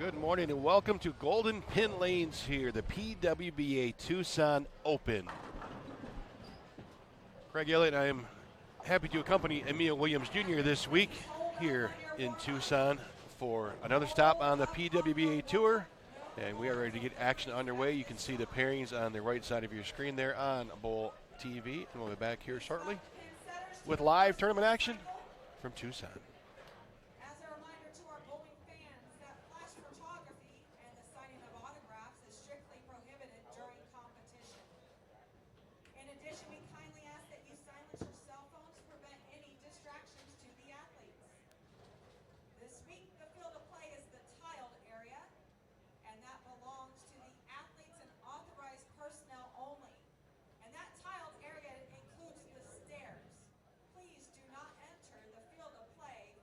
Good morning and welcome to Golden Pin Lanes here, the PWBA Tucson Open. Craig Elliott and I am happy to accompany Emil Williams Jr. this week here in Tucson for another stop on the PWBA Tour. And we are ready to get action underway. You can see the pairings on the right side of your screen there on Bowl TV. And we'll be back here shortly with live tournament action from Tucson. Please do not enter the field of play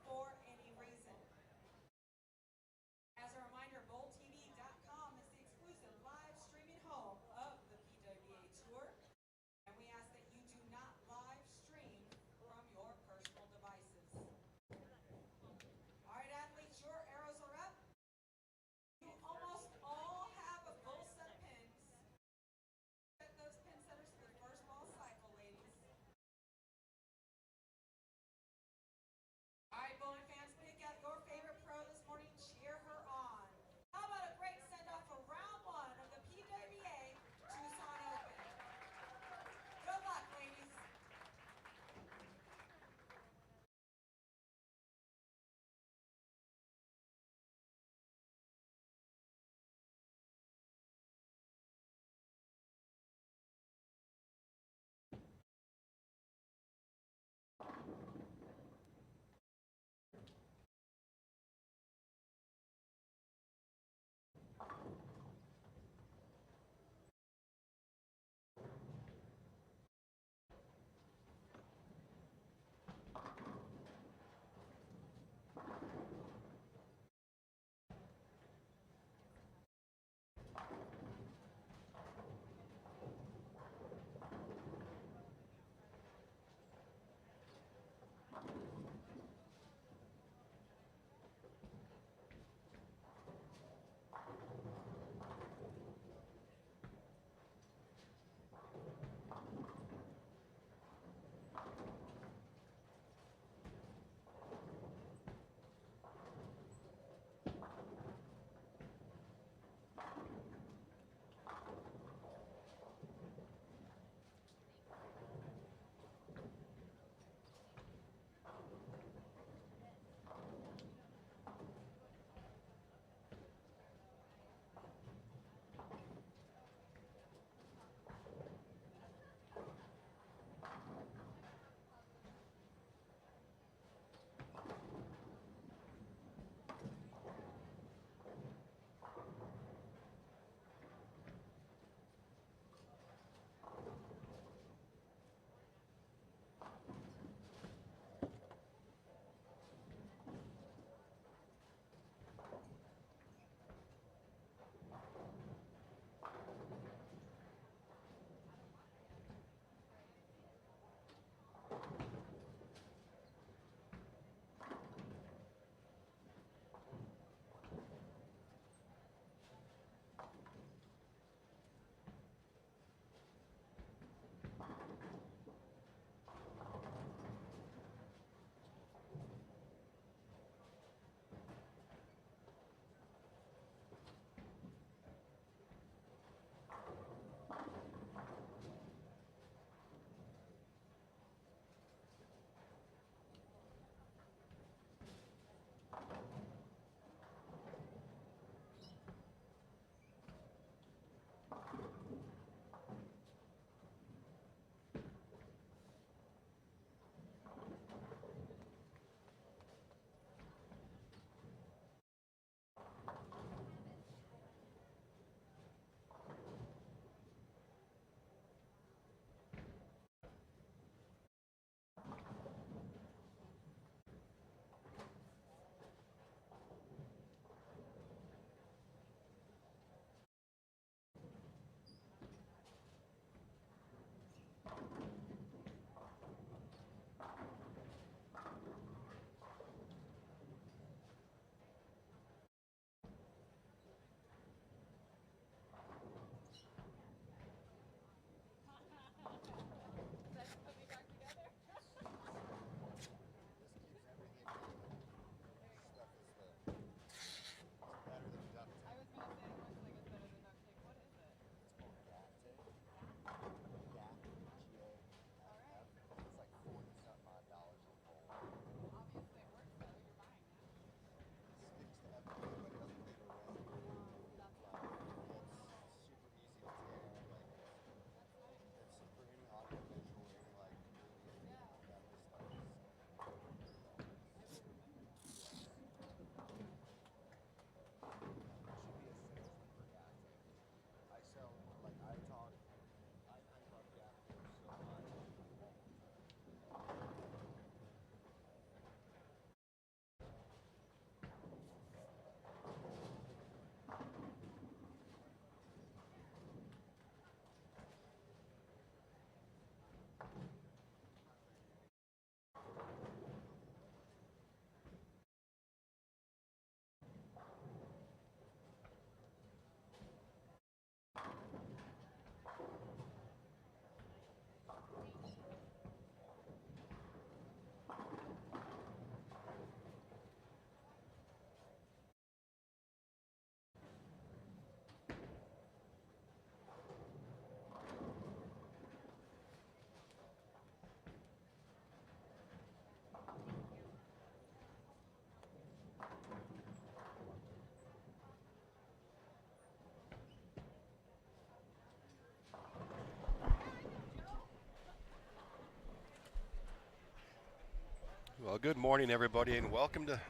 good morning, everybody, and welcome to,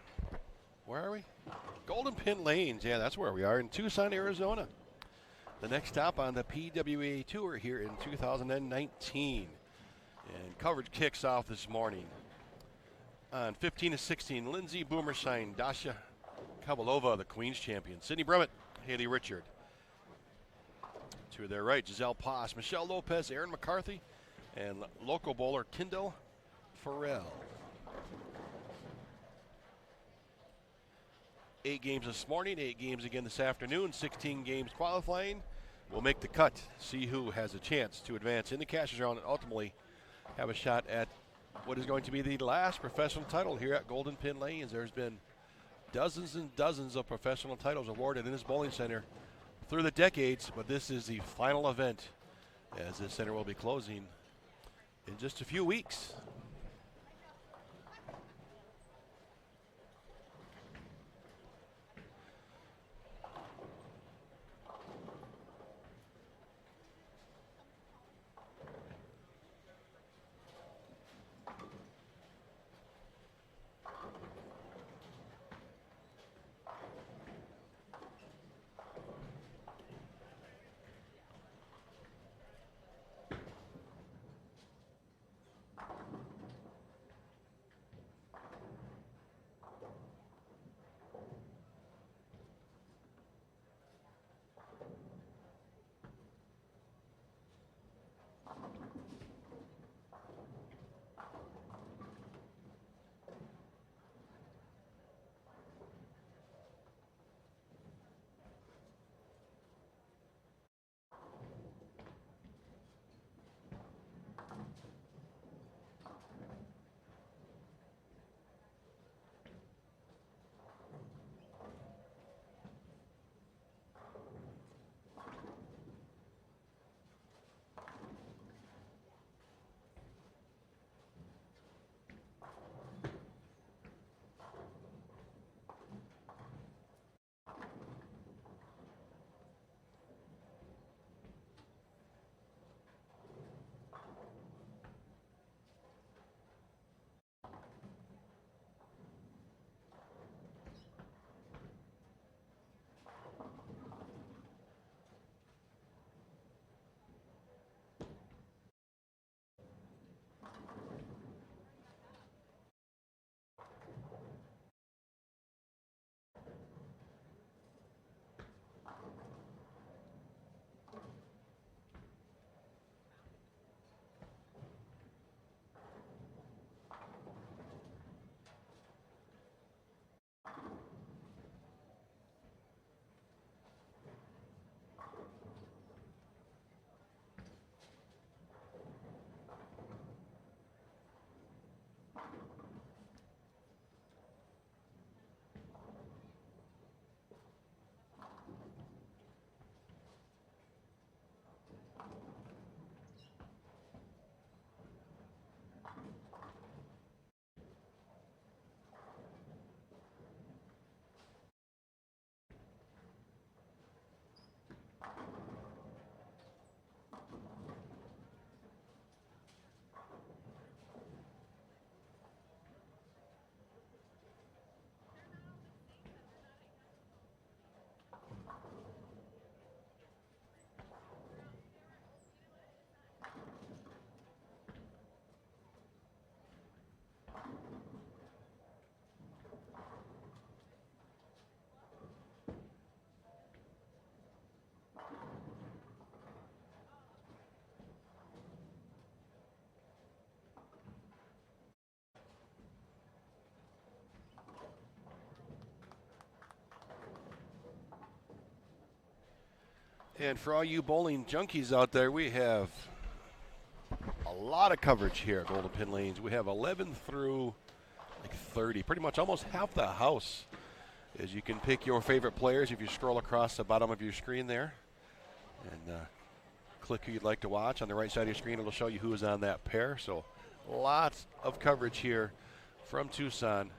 where are we? Golden Pin Lanes. Yeah, that's where we are in Tucson, Arizona. The next stop on the PWBA Tour here in 2019. And coverage kicks off this morning. On 15 to 16, Lindsay Boomershine, Dasha Kabalova, the Queen's champion. Sydney Brummett, Haley Richard. To their right, Giselle Poss, Michelle Lopez, Aaron McCarthy, and local bowler Kendall Farrell. 8 games this morning, 8 games again this afternoon, 16 games qualifying. We'll make the cut, see who has a chance to advance in the Cashers round and ultimately have a shot at what is going to be the last professional title here at Golden Pin Lanes. There's been dozens and dozens of professional titles awarded in this bowling center through the decades, but this is the final event as this center will be closing in just a few weeks. And for all you bowling junkies out there, we have a lot of coverage here at Golden Pin Lanes. We have 11 through like 30, pretty much almost half the house. As you can pick your favorite players if you scroll across the bottom of your screen there. And click who you'd like to watch. On the right side of your screen, it'll show you who is on that pair. So lots of coverage here from Tucson.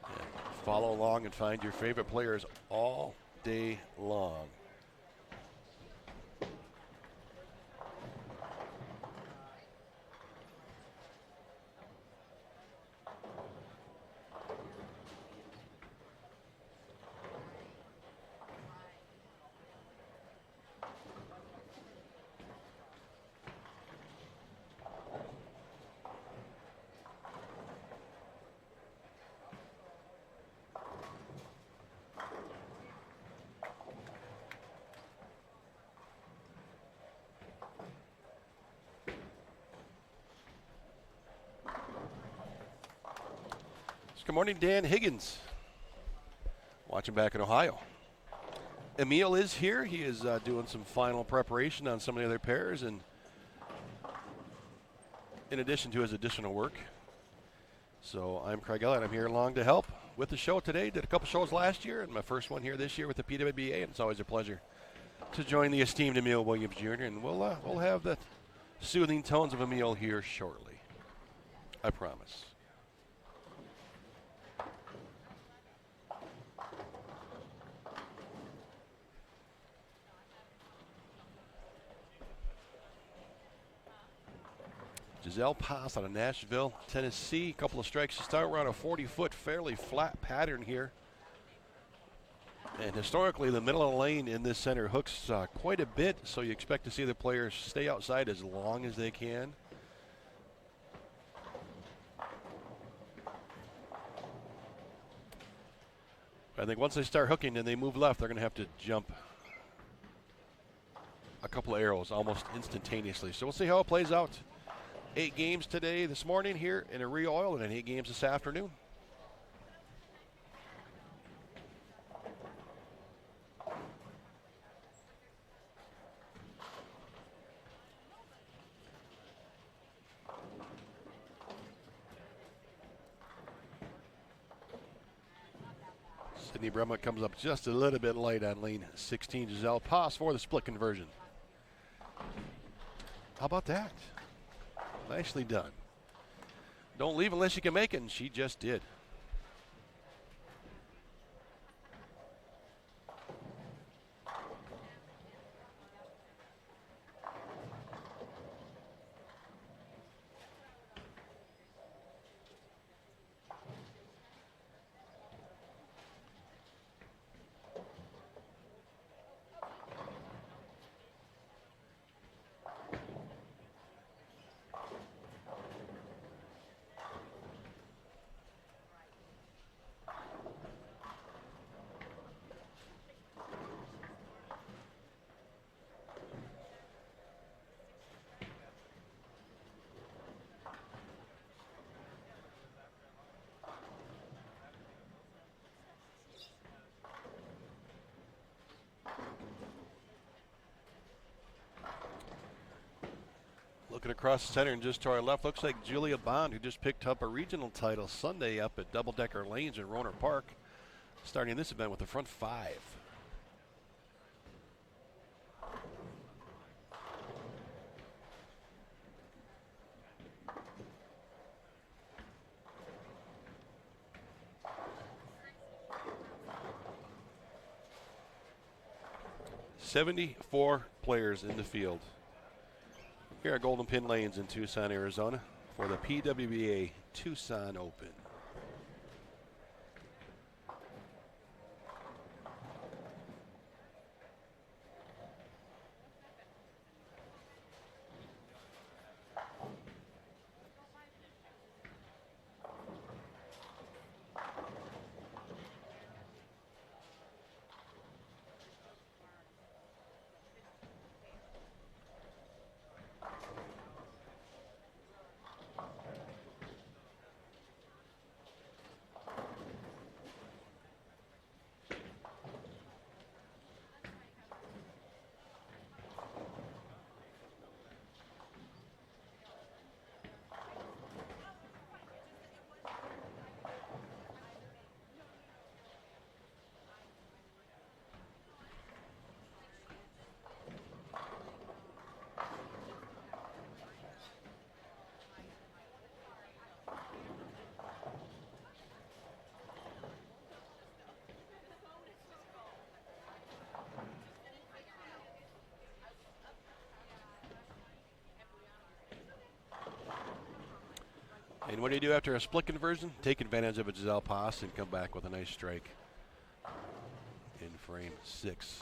And follow along and find your favorite players all day long. Good morning, Dan Higgins. Watching back in Ohio. Emil is here. He is doing some final preparation on some of the other pairs, and in addition to his additional work. So I'm Craig Elliott. I'm here along to help with the show today. Did a couple shows last year, and my first one here this year with the PWBA, and it's always a pleasure to join the esteemed Emil Williams Jr., and we'll have the soothing tones of Emil here shortly. I promise. Giselle Pass out of Nashville, Tennessee. A couple of strikes to start. We're on a 40-foot, fairly flat pattern here. And historically, the middle of the lane in this center hooks quite a bit, so you expect to see the players stay outside as long as they can. I think once they start hooking and they move left, they're going to have to jump a couple of arrows almost instantaneously. So we'll see how it plays out. 8 games today, this morning here in a re-oil, and then 8 games this afternoon. Sydney Brumman comes up just a little bit light on lane 16. Giselle Pass for the split conversion. How about that? Nicely done. Don't leave unless you can make it, and she just did. Looking across the center and just to our left, looks like Julia Bond, who just picked up a regional title Sunday up at Double Decker Lanes in Roner Park, starting this event with the front 5. "74 players in the field here at Golden Pin Lanes in Tucson, Arizona for the PWBA Tucson Open." And what do you do after a split conversion? Take advantage of a Giselle Pass and come back with a nice strike in frame 6.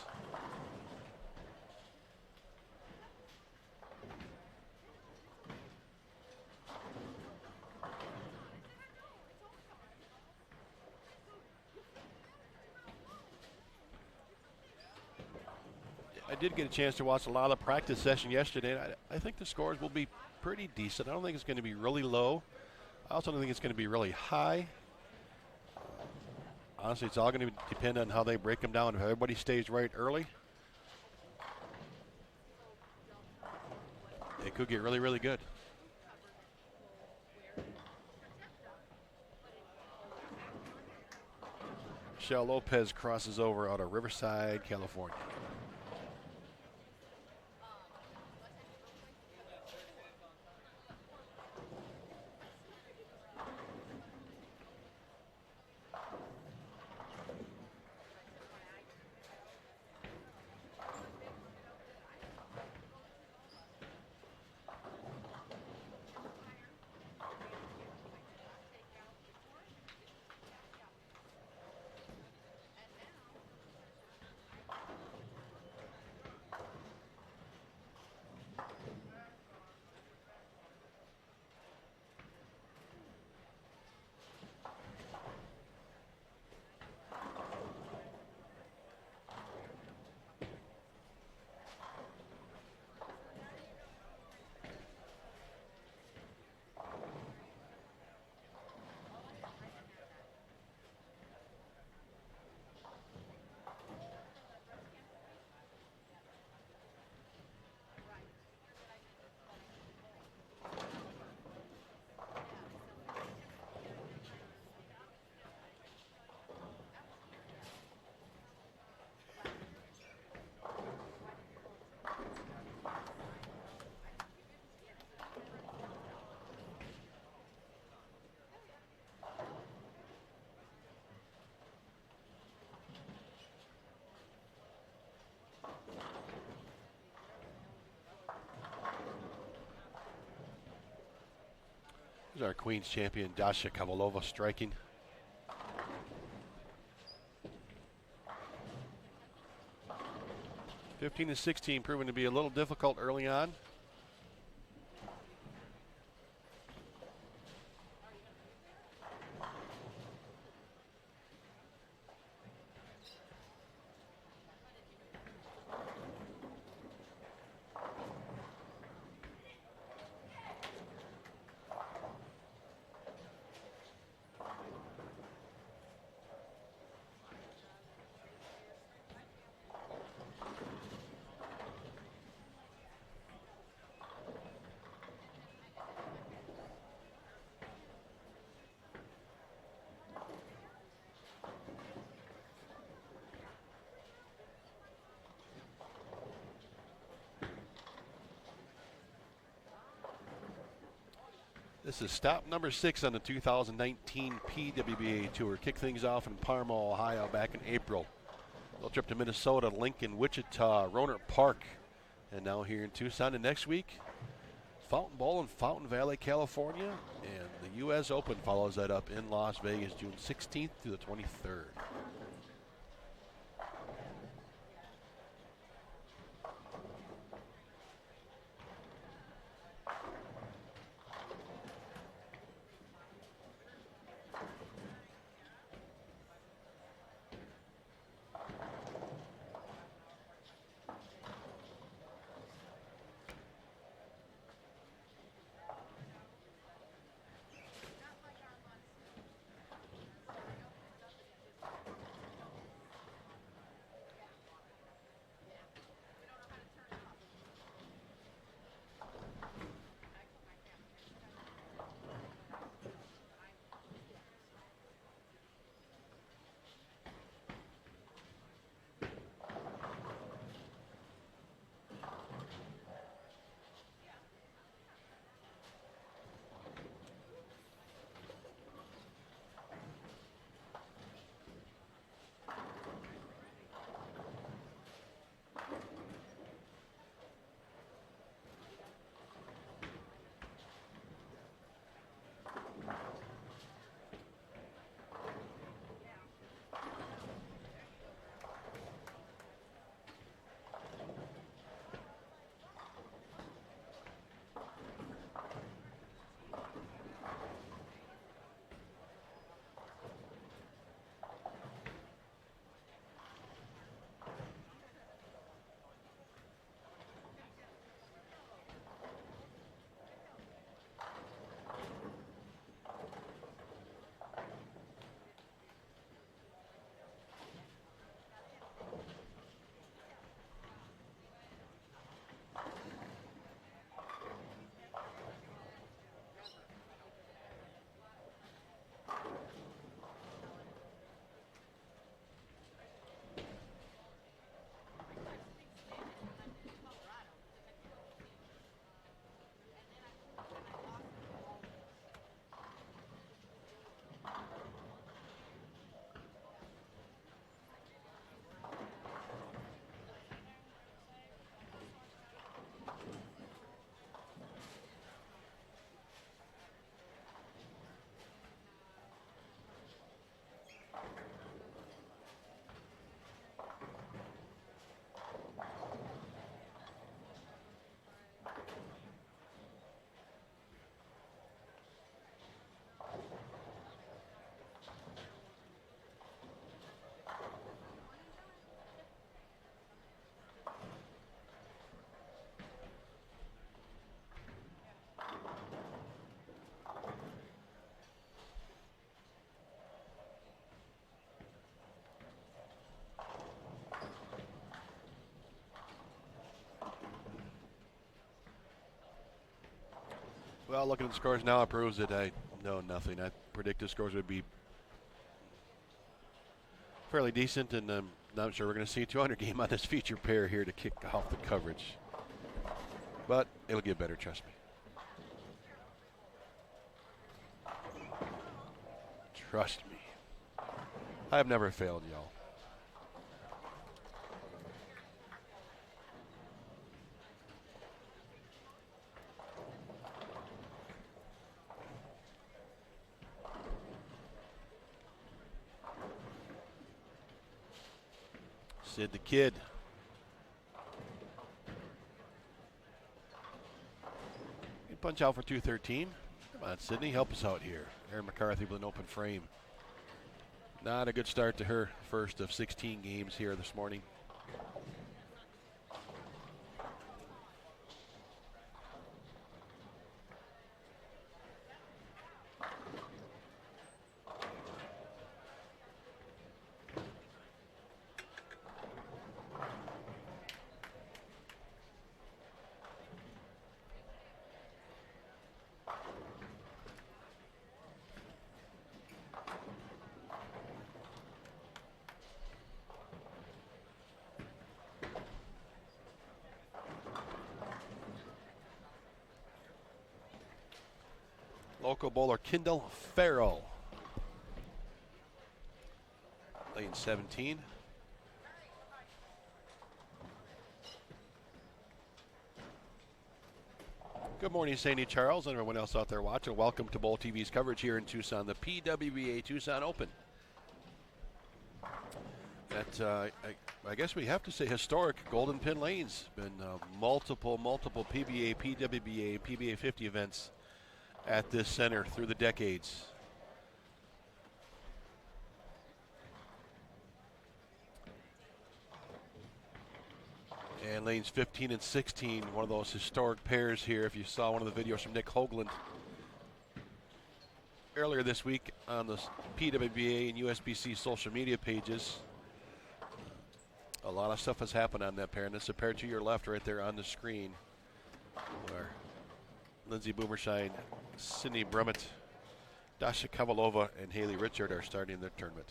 I did get a chance to watch a lot of the practice session yesterday. I think the scores will be pretty decent. I don't think it's going to be really low. I also don't think it's going to be really high. honestly, it's all going to depend on how they break them down. If everybody stays right early, it could get really, really good. Michelle Lopez crosses over out of Riverside, California. Here's our Queens champion, Dasha Kavalova, striking. (15-16) proving to be a little difficult early on. This is stop number 6 on the 2019 PWBA Tour. Kick things off in Parma, Ohio back in April. Little trip to Minnesota, Lincoln, Wichita, Rohnert Park, and now here in Tucson. And next week, Fountain Bowl in Fountain Valley, California. And the U.S. Open follows that up in Las Vegas, June 16th through the 23rd. Well, looking at the scores now, it proves that I know nothing. I predicted scores would be fairly decent, and I'm not sure we're going to see a 200 game on this feature pair here to kick off the coverage. But it'll get better, trust me. Trust me. I have never failed, y'all. Sid the Kid. Good punch out for 213. Come on, Sydney, help us out here. Aaron McCarthy with an open frame. Not a good start to her first of 16 games here this morning. Local bowler Kendall Farrell. Lane 17. Good morning, Sandy Charles, and everyone else out there watching. Welcome to Bowl TV's coverage here in Tucson, the PWBA Tucson Open. That, I guess we have to say historic Golden Pin Lanes. Been multiple PBA, PWBA, PBA 50 events at this center through the decades. And lanes 15 and 16, one of those historic pairs here. If you saw one of the videos from Nick Hoagland earlier this week on the PWBA and USBC social media pages, a lot of stuff has happened on that pair. And it's a pair to your left right there on the screen, where Lindsay Boomershine, Sydney Brummett, Dasha Kavalova, and Haley Richard are starting the tournament.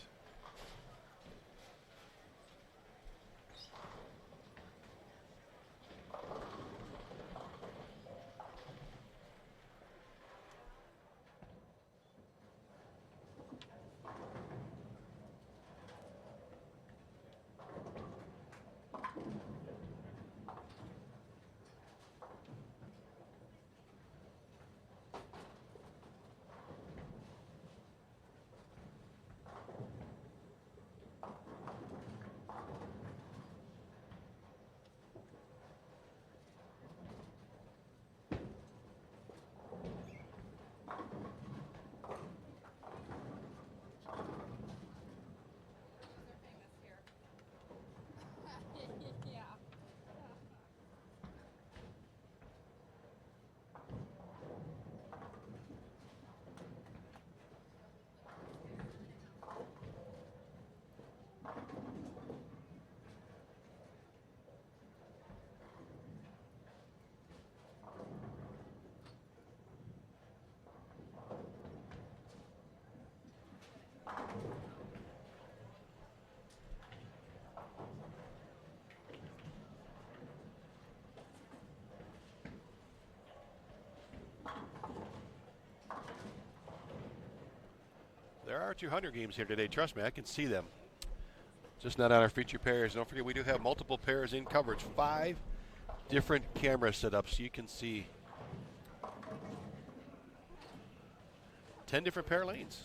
There are 200 games here today. Trust me, I can see them. Just not on our feature pairs. Don't forget, we do have multiple pairs in coverage. 5 different camera setups. You can see 10 different pair lanes.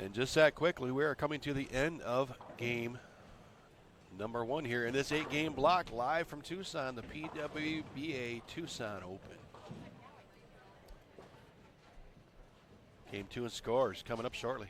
And just that quickly, we are coming to the end of game number 1 here in this 8-game block, live from Tucson, the PWBA Tucson Open. Game 2 and scores coming up shortly.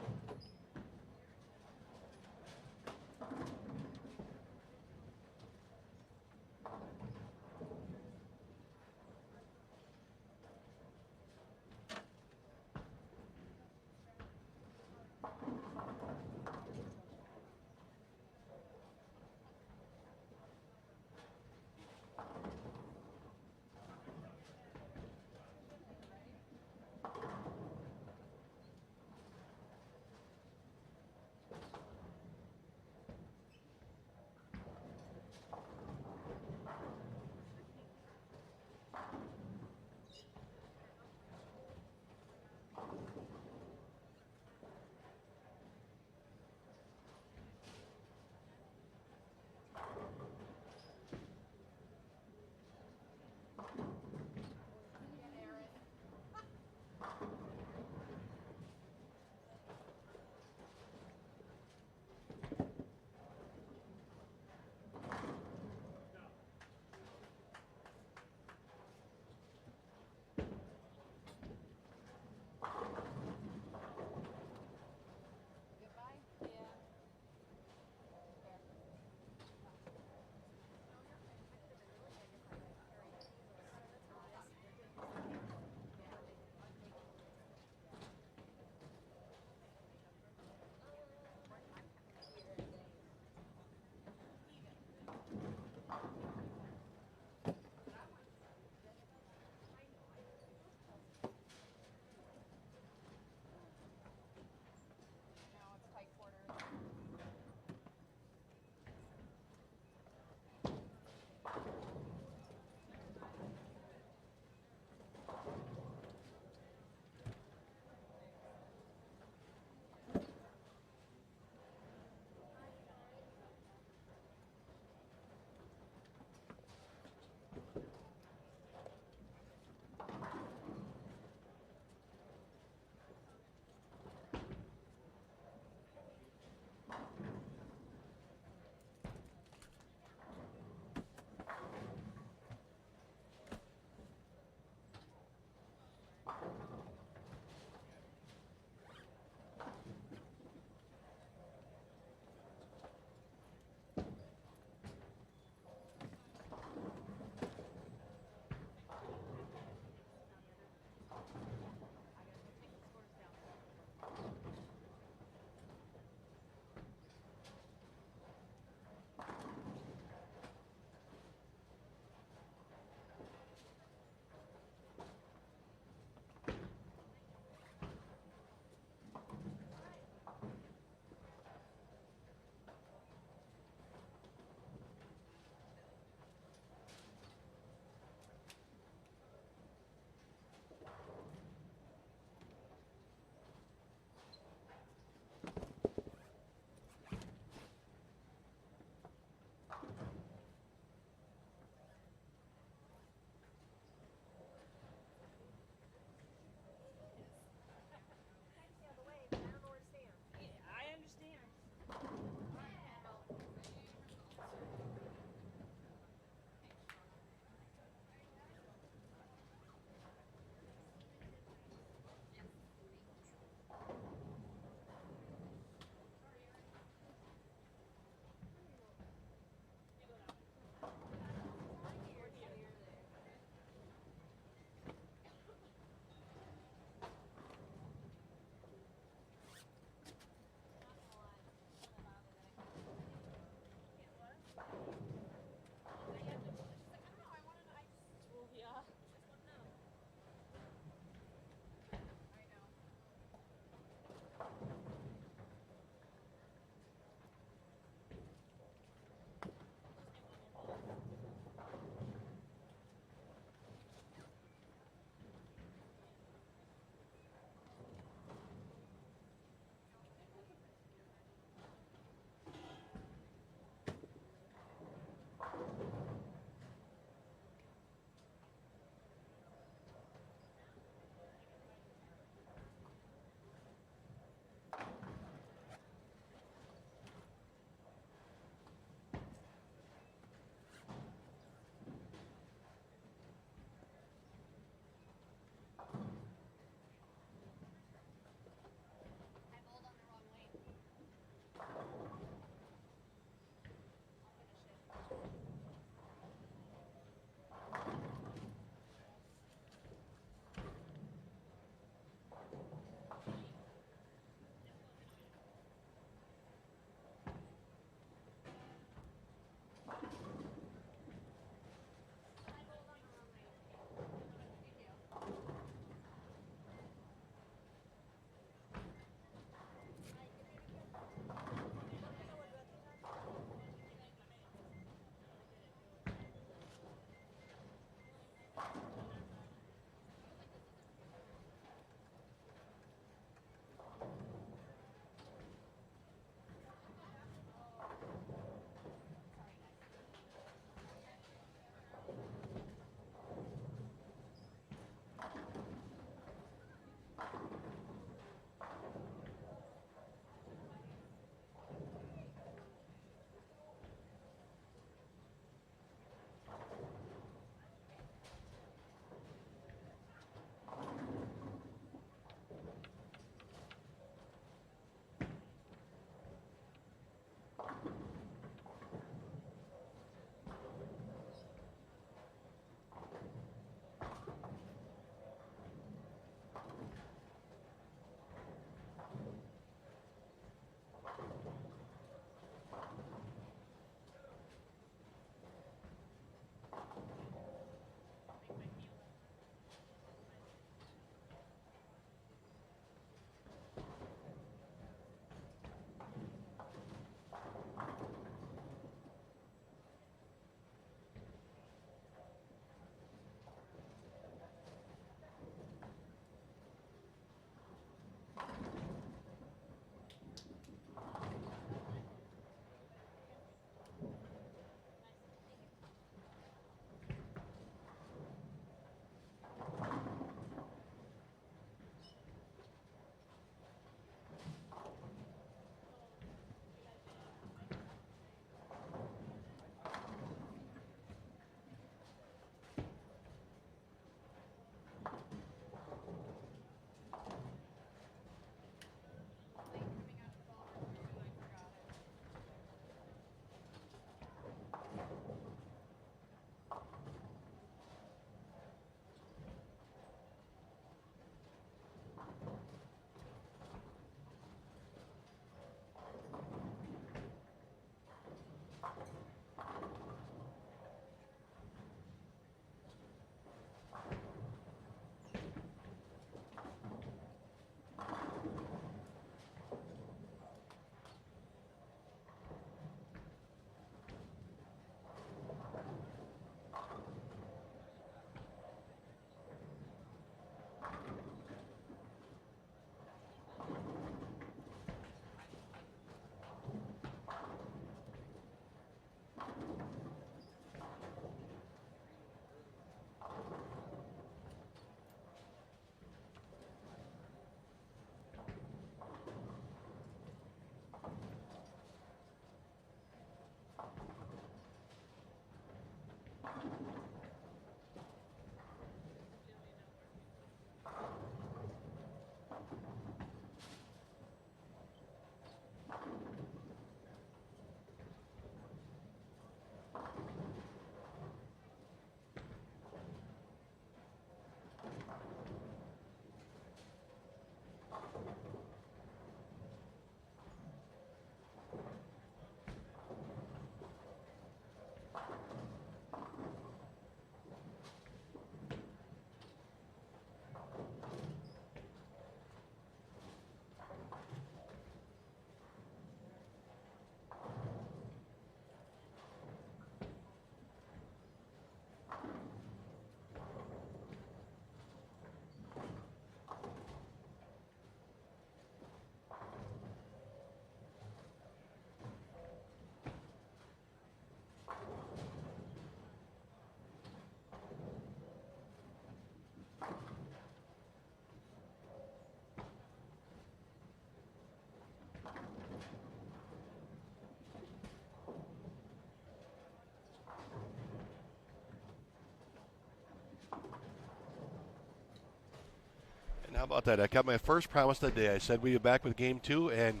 How about that? I got my first promise that day. I said we'd be back with game 2, and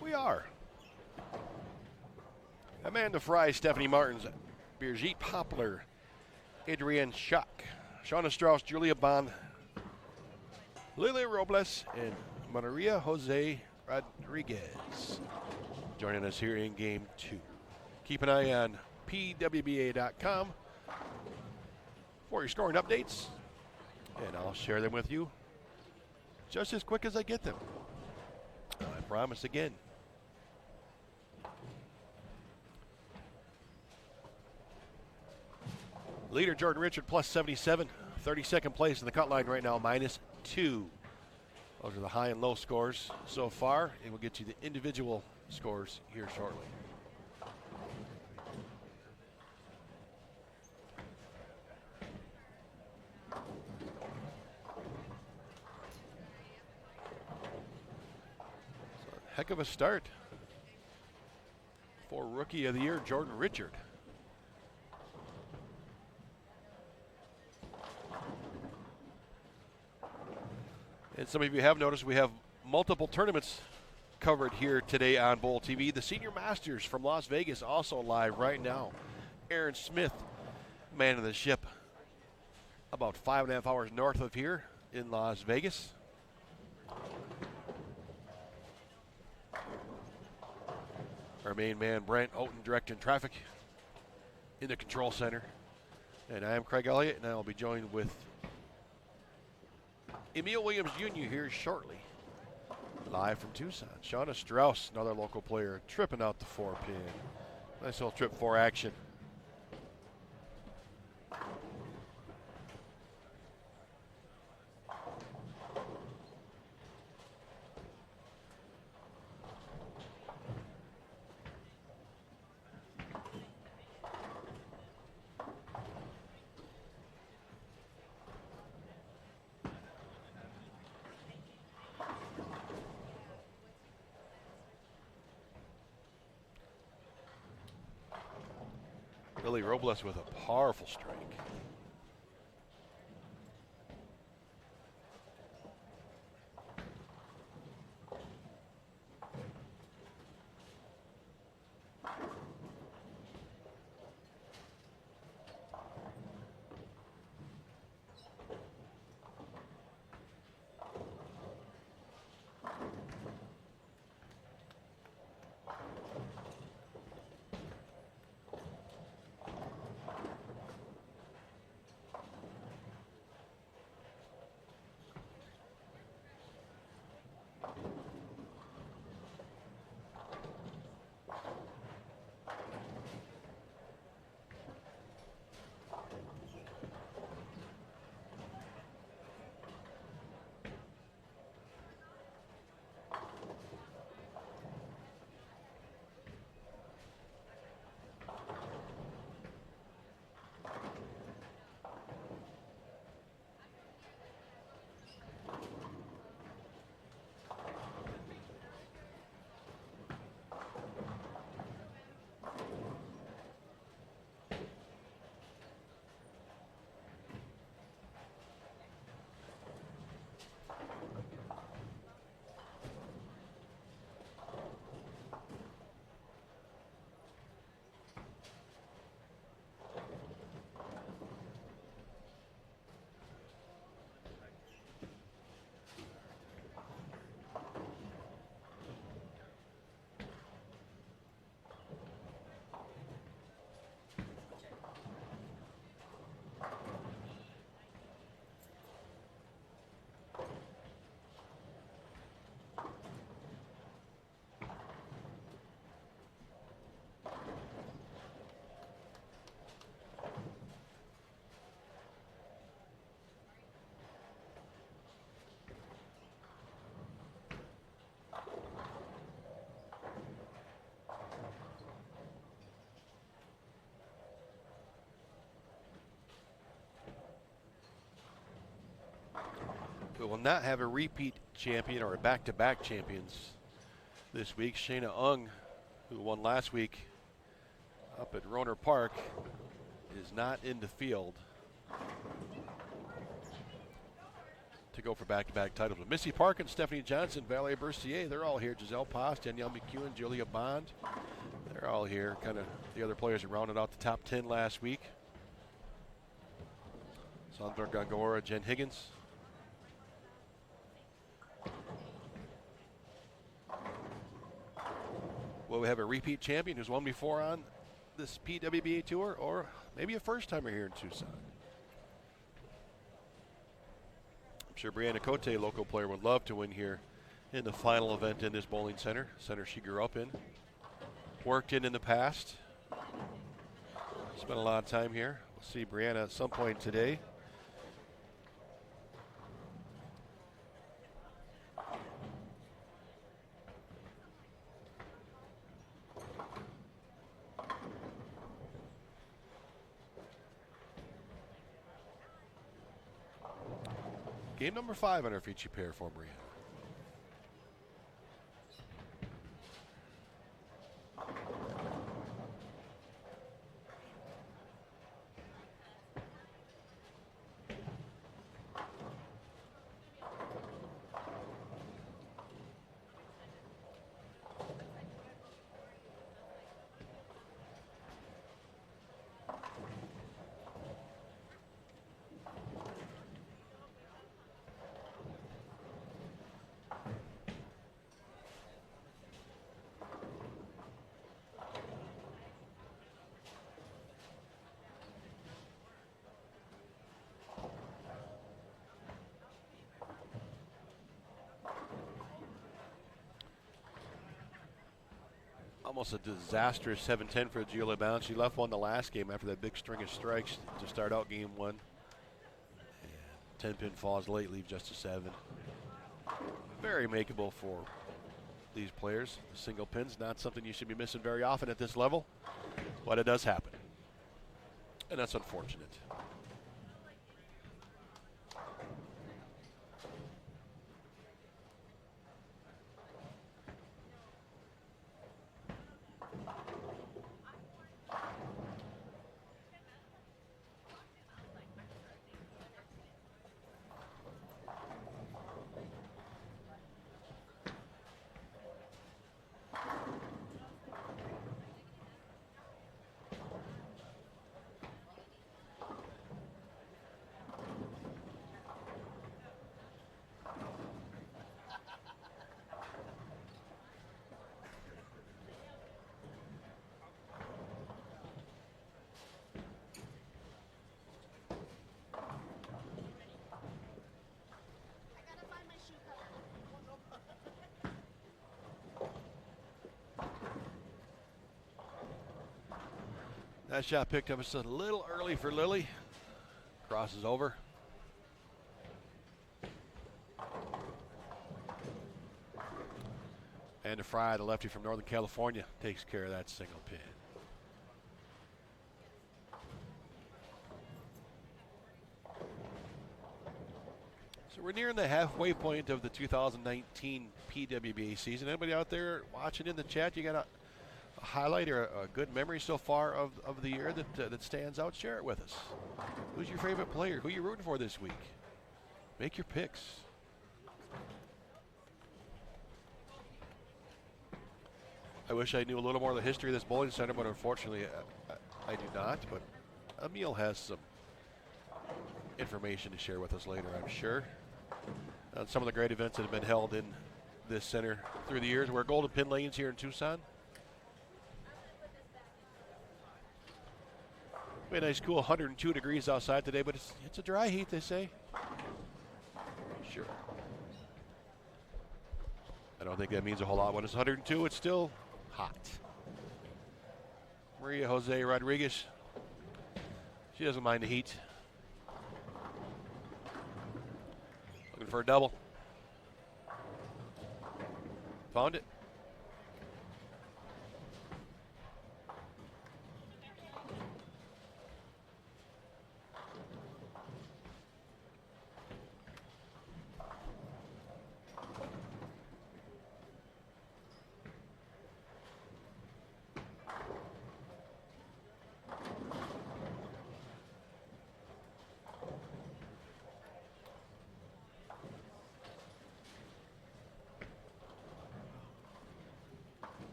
we are. Amanda Fry, Stephanie Martins, Birgit Poplar, Adrienne Schack, Shauna Strauss, Julia Bond, Lilia Robles, and Maria Jose Rodriguez joining us here in game 2. Keep an eye on PWBA.com for your scoring updates, and I'll share them with you just as quick as I get them. I promise again. Leader Jordan Richard plus 77, 32nd place in the cut line right now, -2. Those are the high and low scores so far, and we'll get you the individual scores here shortly. So, heck of a start for Rookie of the Year, Jordan Richard. And some of you have noticed we have multiple tournaments covered here today on Bowl TV. The Senior Masters from Las Vegas also live right now. Aaron Smith, man of the ship, about 5.5 hours north of here in Las Vegas. Our main man, Brent Houghton, directing traffic in the control center. And I am Craig Elliott, and I will be joined with Emil Williams Jr. here shortly, live from Tucson. Shauna Strauss, another local player, tripping out the 4-pin. Nice little trip 4 action. Lily Robles with a powerful strike. We will not have a repeat champion or a back-to-back champions this week. Shayna Ung, who won last week up at Roner Park, is not in the field to go for back-to-back titles. But Missy Parkin, Stephanie Johnson, Valerie Bercier, they're all here. Giselle Post, Danielle McEwen, Julia Bond, they're all here. Kind of the other players who rounded out the top 10 last week. Sandra Gongora, Jen Higgins. Will we have a repeat champion who's won before on this PWBA tour, or maybe a first-timer here in Tucson? I'm sure Brianna Cote, local player, would love to win here in the final event in this bowling center she grew up in, worked in the past, spent a lot of time here. We'll see Brianna at some point today. Game number 5 on our feature pair for Brianna. Almost a disastrous 7-10 for Julia Bounce. She left one the last game after that big string of strikes to start out game 1. 10-pin falls late, leave just a 7. Very makeable for these players. The single pin's not something you should be missing very often at this level, but it does happen, and that's unfortunate. That shot picked up just a little early for Lily. Crosses over. And Fry, the lefty from Northern California, takes care of that single pin. So we're nearing the halfway point of the 2019 PWBA season. Anybody out there watching in the chat, you got a highlight or a good memory so far of the year that stands out? Share it with us. Who's your favorite player? Who are you rooting for this week? Make your picks. I wish I knew a little more of the history of this bowling center, but unfortunately I do not. But Emil has some information to share with us later, I'm sure, on some of the great events that have been held in this center through the years. We're Golden Pin Lanes here in Tucson. Be a nice cool 102 degrees outside today, but it's a dry heat, they say. Sure. I don't think that means a whole lot. When it's 102, it's still hot. Maria Jose Rodriguez, she doesn't mind the heat. Looking for a double. Found it.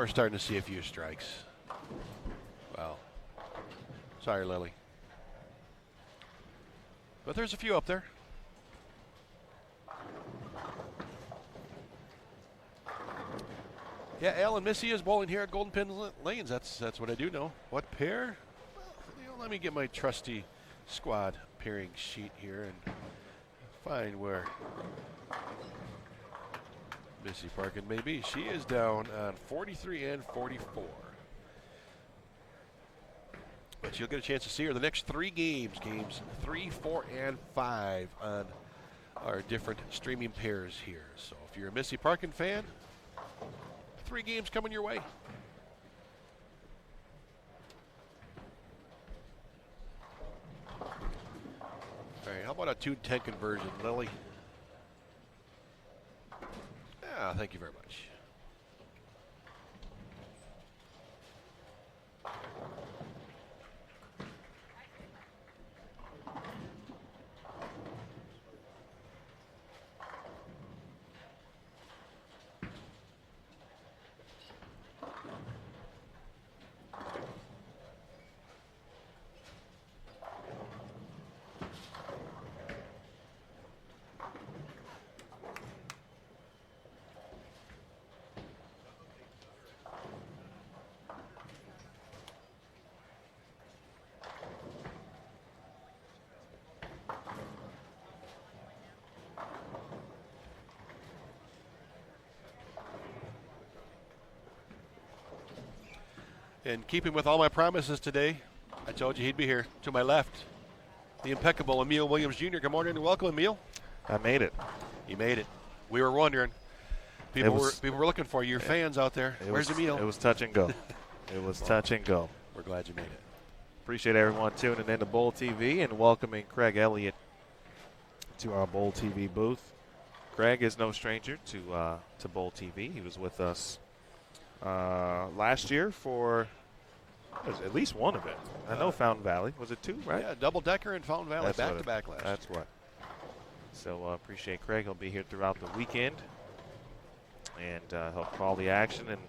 we're starting to see a few strikes. Well, sorry, Lily. But there's a few up there. Yeah, Al and Missy is bowling here at Golden Pin Lanes. That's what I do know. What pair? Well, let me get my trusty squad pairing sheet here and find where Missy Parkin may be. She is down on 43 and 44. But you'll get a chance to see her the next 3 games. Games 3, 4, and 5 on our different streaming pairs here. So if you're a Missy Parkin fan, 3 games coming your way. All right, how about a 2-10 conversion, Lily? Yeah, thank you very much. And keeping with all my promises today, I told you he'd be here to my left. The impeccable Emil Williams Jr. Good morning and welcome, Emil. I made it. You made it. We were wondering. People were looking for you. Your fans out there. Where's Emil? It was touch and go. It was touch and go. We're glad you made it. Appreciate everyone tuning in to Bowl TV and welcoming Craig Elliott to our Bowl TV booth. Craig is no stranger to Bowl TV. He was with us last year for at least one event. I know Fountain Valley. Was it 2, right? Yeah, double-decker in Fountain Valley, back-to-back last. That's right. So appreciate Craig. He'll be here throughout the weekend and help call the action and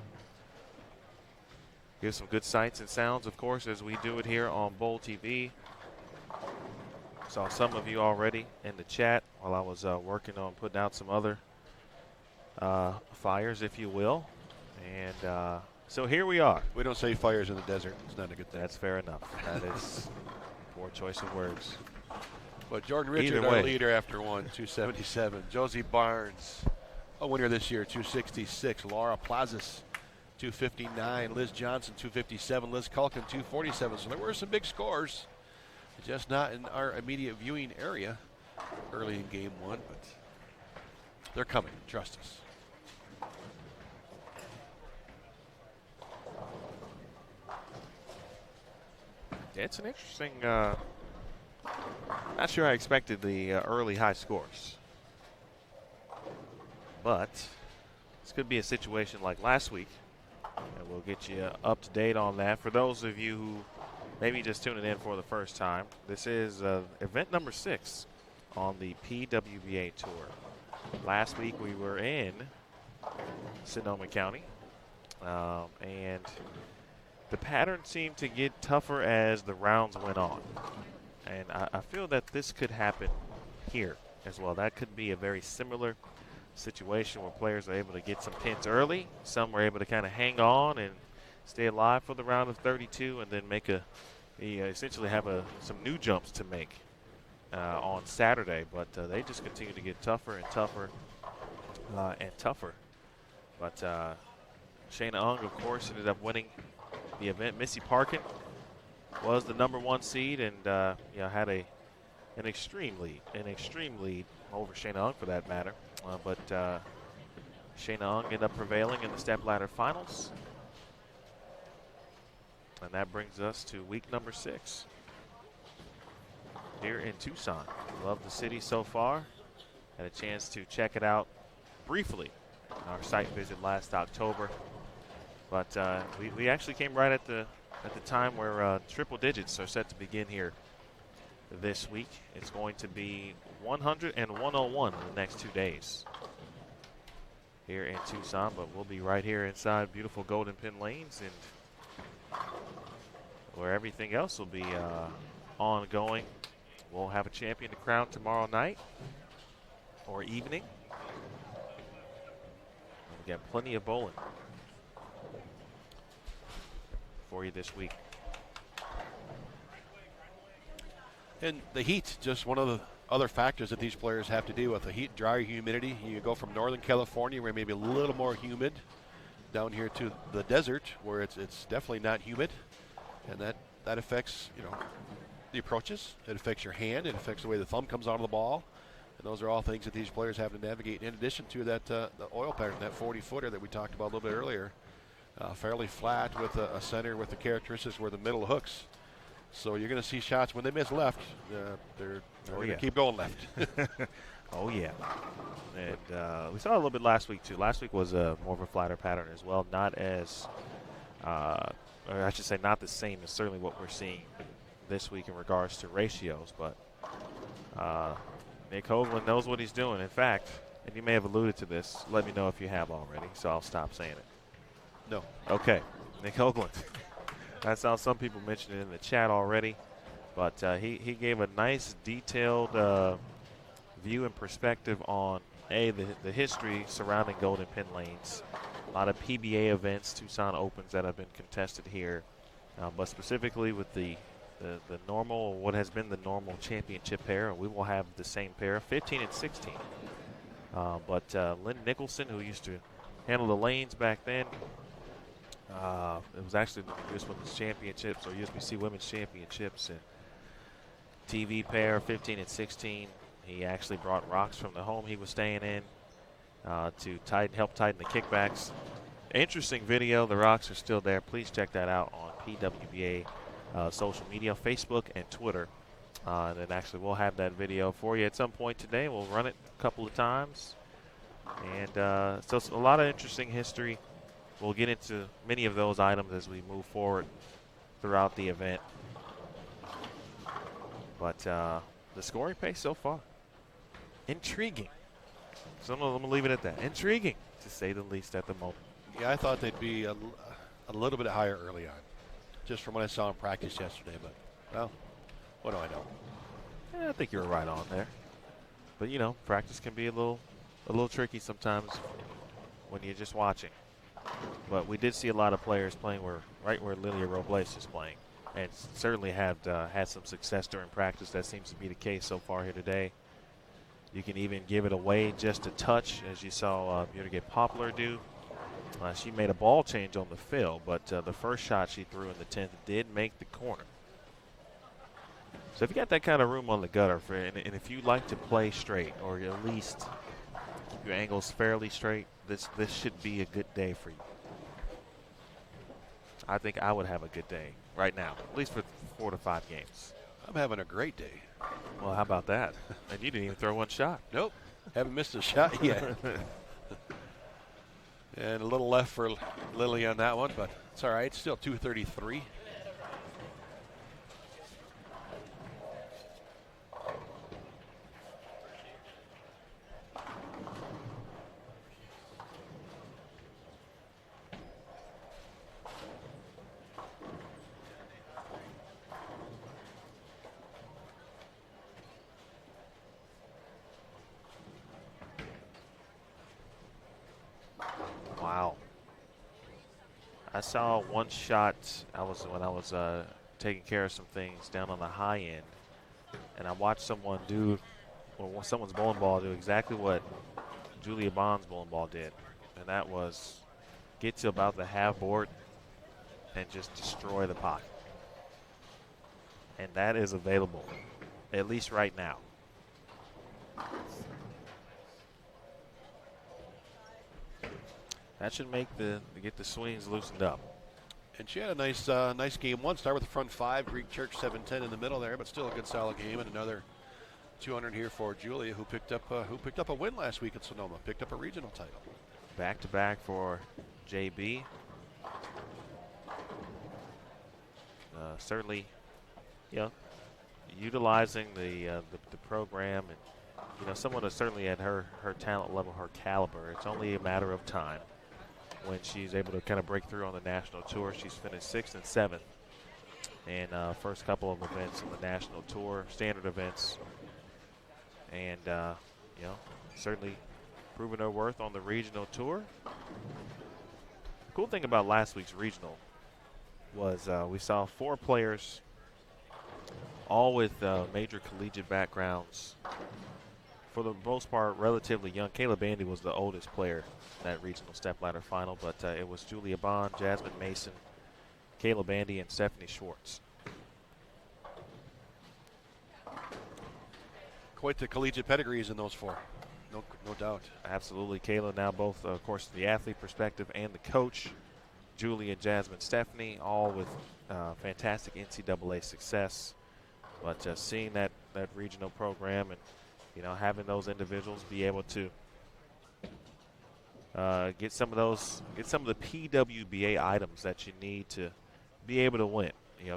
give some good sights and sounds, of course, as we do it here on Bowl TV. Saw some of you already in the chat while I was working on putting out some other fires, if you will. And so here we are. We don't say fires in the desert. It's not a good thing. That's fair enough. That is poor choice of words. But Jordan Richard, our leader after 277. Josie Barnes, a winner this year, 266. Laura Plazas, 259. Liz Johnson, 257. Liz Culkin, 247. So there were some big scores, just not in our immediate viewing area early in game 1, but they're coming. Trust us. It's an interesting, not sure I expected the early high scores. But this could be a situation like last week, and we'll get you up to date on that. For those of you who maybe just tuning in for the first time, this is event number 6 on the PWBA Tour. Last week we were in Sonoma County, and the pattern seemed to get tougher as the rounds went on. And I feel that this could happen here as well. That could be a very similar situation where players are able to get some pins early. Some were able to kind of hang on and stay alive for the round of 32 and then make essentially have some new jumps to make on Saturday. But they just continue to get tougher and tougher and tougher. But Shayna Ung, of course, ended up winning the event. Missy Parkin was the number 1 seed and had an extreme lead over Shayna Ung for that matter. But Shayna Ung ended up prevailing in the stepladder finals. And that brings us to week number 6 here in Tucson. Love the city so far. Had a chance to check it out briefly on our site visit last October. But we actually came right at the time where triple digits are set to begin here this week. It's going to be 100 and 101 in the next 2 days. here in Tucson, but we'll be right here inside beautiful Golden Pin Lanes, and where everything else will be ongoing. We'll have a champion to crown tomorrow night or evening. We got plenty of bowling for you this week. And the heat, just one of the other factors that these players have to deal with. The heat, dry humidity. You go from Northern California, where maybe a little more humid, down here to the desert, where it's definitely not humid, and that affects, you know, the approaches. It affects your hand. It affects the way the thumb comes onto the ball. And those are all things that these players have to navigate. In addition to that, the oil pattern, that 40-footer that we talked about a little bit earlier, fairly flat with a center with the characteristics where the middle hooks. So you're going to see shots when they miss left. They're going to keep going left. Oh, yeah. And we saw a little bit last week, too. Last week was more of a flatter pattern as well. Not as, or I should say not the same as certainly what we're seeing this week in regards to ratios. But Nick Hoagland knows what he's doing. In fact, and you may have alluded to this. Let me know if you have already, so I'll stop saying it. No. Okay. Nick Hoagland. That's how some people mentioned it in the chat already. But he gave a nice detailed view and perspective on, the history surrounding Golden Pin Lanes. A lot of PBA events, Tucson Opens that have been contested here. But specifically with the normal, what has been the normal championship pair, and we will have the same pair, 15 and 16. But Lynn Nicholson, who used to handle the lanes back then, it was actually the US Women's Championships or USBC Women's Championships, and TV pair 15 and 16. He actually brought rocks from the home he was staying in to help tighten the kickbacks. Interesting video. The rocks are still there. Please check that out on PWBA social media, Facebook and Twitter. And then actually we'll have that video for you at some point today. We'll run it a couple of times. And so it's a lot of interesting history. We'll get into many of those items as we move forward throughout the event. But the scoring pace so far, intriguing. So I'm going to leave it at that. Intriguing, to say the least, at the moment. Yeah, I thought they'd be a little bit higher early on, just from what I saw in practice yesterday. But, well, what do I know? Yeah, I think you were right on there. But, you know, practice can be a little tricky sometimes when you're just watching. But we did see a lot of players playing right where Lilia Robles is playing, and certainly have had some success during practice. That seems to be the case so far here today. You can even give it away just a touch, as you saw Bjorge Poplar do. She made a ball change on the fill, but the first shot she threw in the 10th did make the corner. So if you got that kind of room on the gutter, and if you like to play straight, or at least keep your angles fairly straight, this should be a good day for you. I think I would have a good day right now, at least for 4 to 5 games. I'm having a great day. Well, how about that? And you didn't even throw one shot. Nope. Haven't missed a shot yet. And a little left for Lily on that one, but it's all right. Still 233. Wow. I saw one shot. When I was taking care of some things down on the high end, and I watched someone someone's bowling ball do exactly what Julia Bond's bowling ball did, and that was get to about the half board and just destroy the pocket. And that is available, at least right now. That should get the swings loosened up. And she had a nice game one. Start with the front 5, Greek Church 7-10 in the middle there, but still a good solid game. And another 200 here for Julia, who picked up a win last week at Sonoma, picked up a regional title. Back to back for JB. Certainly, utilizing the program and someone that's certainly at her talent level, her caliber. It's only a matter of time when she's able to kind of break through on the national tour. She's finished 6th and 7th in first couple of events on the national tour, standard events, and certainly proven her worth on the regional tour. The cool thing about last week's regional was we saw 4 players, all with major collegiate backgrounds. For the most part, relatively young. Kayla Bandy was the oldest player in that regional stepladder final, but it was Julia Bond, Jasmine Mason, Kayla Bandy, and Stephanie Schwartz. Quite the collegiate pedigrees in those 4, no doubt. Absolutely. Kayla now both, of course, the athlete perspective and the coach. Julia, Jasmine, Stephanie, all with fantastic NCAA success. But seeing that regional program and having those individuals be able to get some of the PWBA items that you need to be able to win.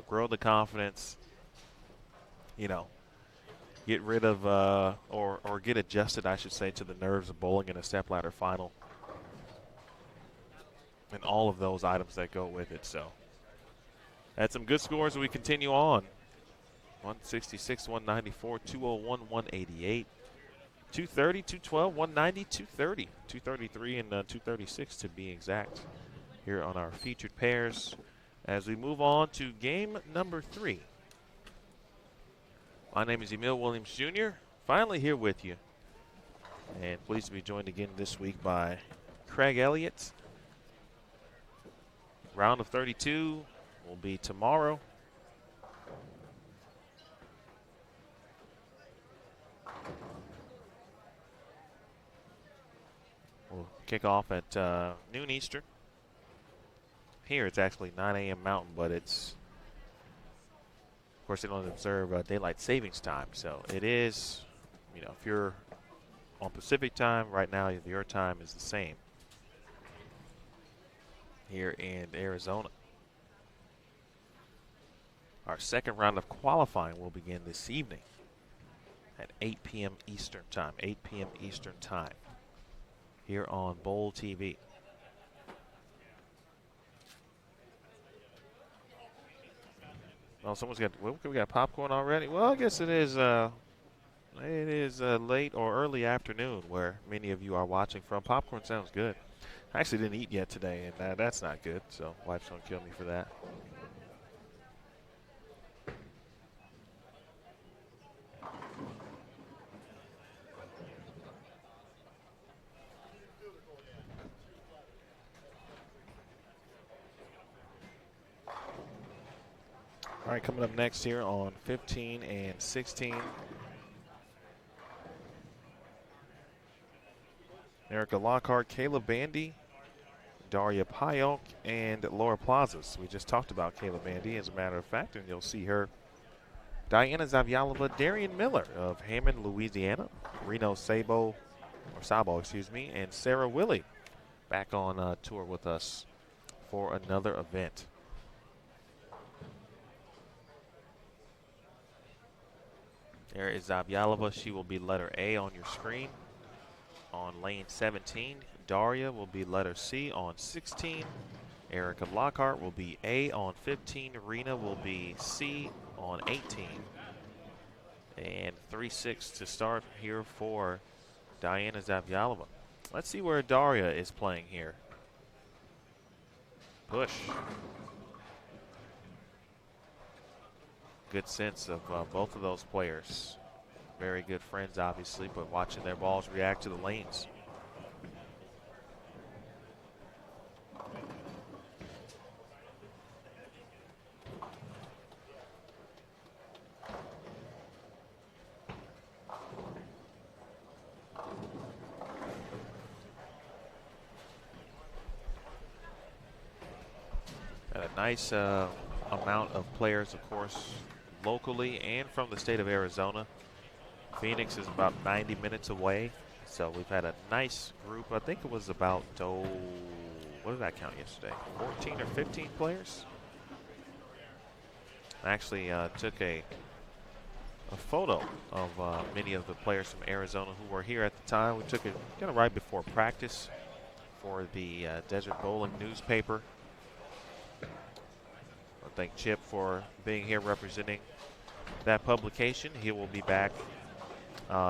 Grow the confidence. Get rid of or get adjusted, I should say, to the nerves of bowling in a stepladder final, and all of those items that go with it. So, had some good scores as we continue on. 166, 194, 201, 188, 230, 212, 190, 230, 233, and 236 to be exact here on our featured pairs as we move on to game number 3. My name is Emil Williams Jr., finally here with you, and pleased to be joined again this week by Craig Elliott. Round of 32 will be tomorrow. We'll kick off at noon Eastern. Here it's actually 9 a.m. Mountain, but it's, of course, they don't observe daylight savings time. So it is, if you're on Pacific time, right now your time is the same here in Arizona. Our second round of qualifying will begin this evening at 8 p.m. Eastern time, 8 p.m. Eastern time here on Bowl TV. Oh, we got popcorn already? Well, I guess it is late or early afternoon where many of you are watching from. Popcorn sounds good. I actually didn't eat yet today, and that's not good, so wife's going to kill me for that. All right, coming up next here on 15 and 16. Erica Lockhart, Kayla Bandy, Daria Payok, and Laura Plazas. We just talked about Kayla Bandy, as a matter of fact, and you'll see her. Diana Zavyalova, Darian Miller of Hammond, Louisiana, Reno Sabo, and Sarah Willie back on tour with us for another event. There is Zavyalova. She will be letter A on your screen on lane 17. Daria will be letter C on 16. Erica Lockhart will be A on 15. Rena will be C on 18. And 3-6 to start here for Diana Zavyalova. Let's see where Daria is playing here. Push. Good sense of both of those players. Very good friends, obviously, but watching their balls react to the lanes. Got a nice amount of players, of course, locally and from the state of Arizona. Phoenix is about 90 minutes away, so we've had a nice group. I think it was about, what did I count yesterday? 14 or 15 players? I actually took a a photo of many of the players from Arizona who were here at the time. We took it kind of right before practice for the Desert Bowling newspaper. I thank Chip for being here representing that publication. He will be back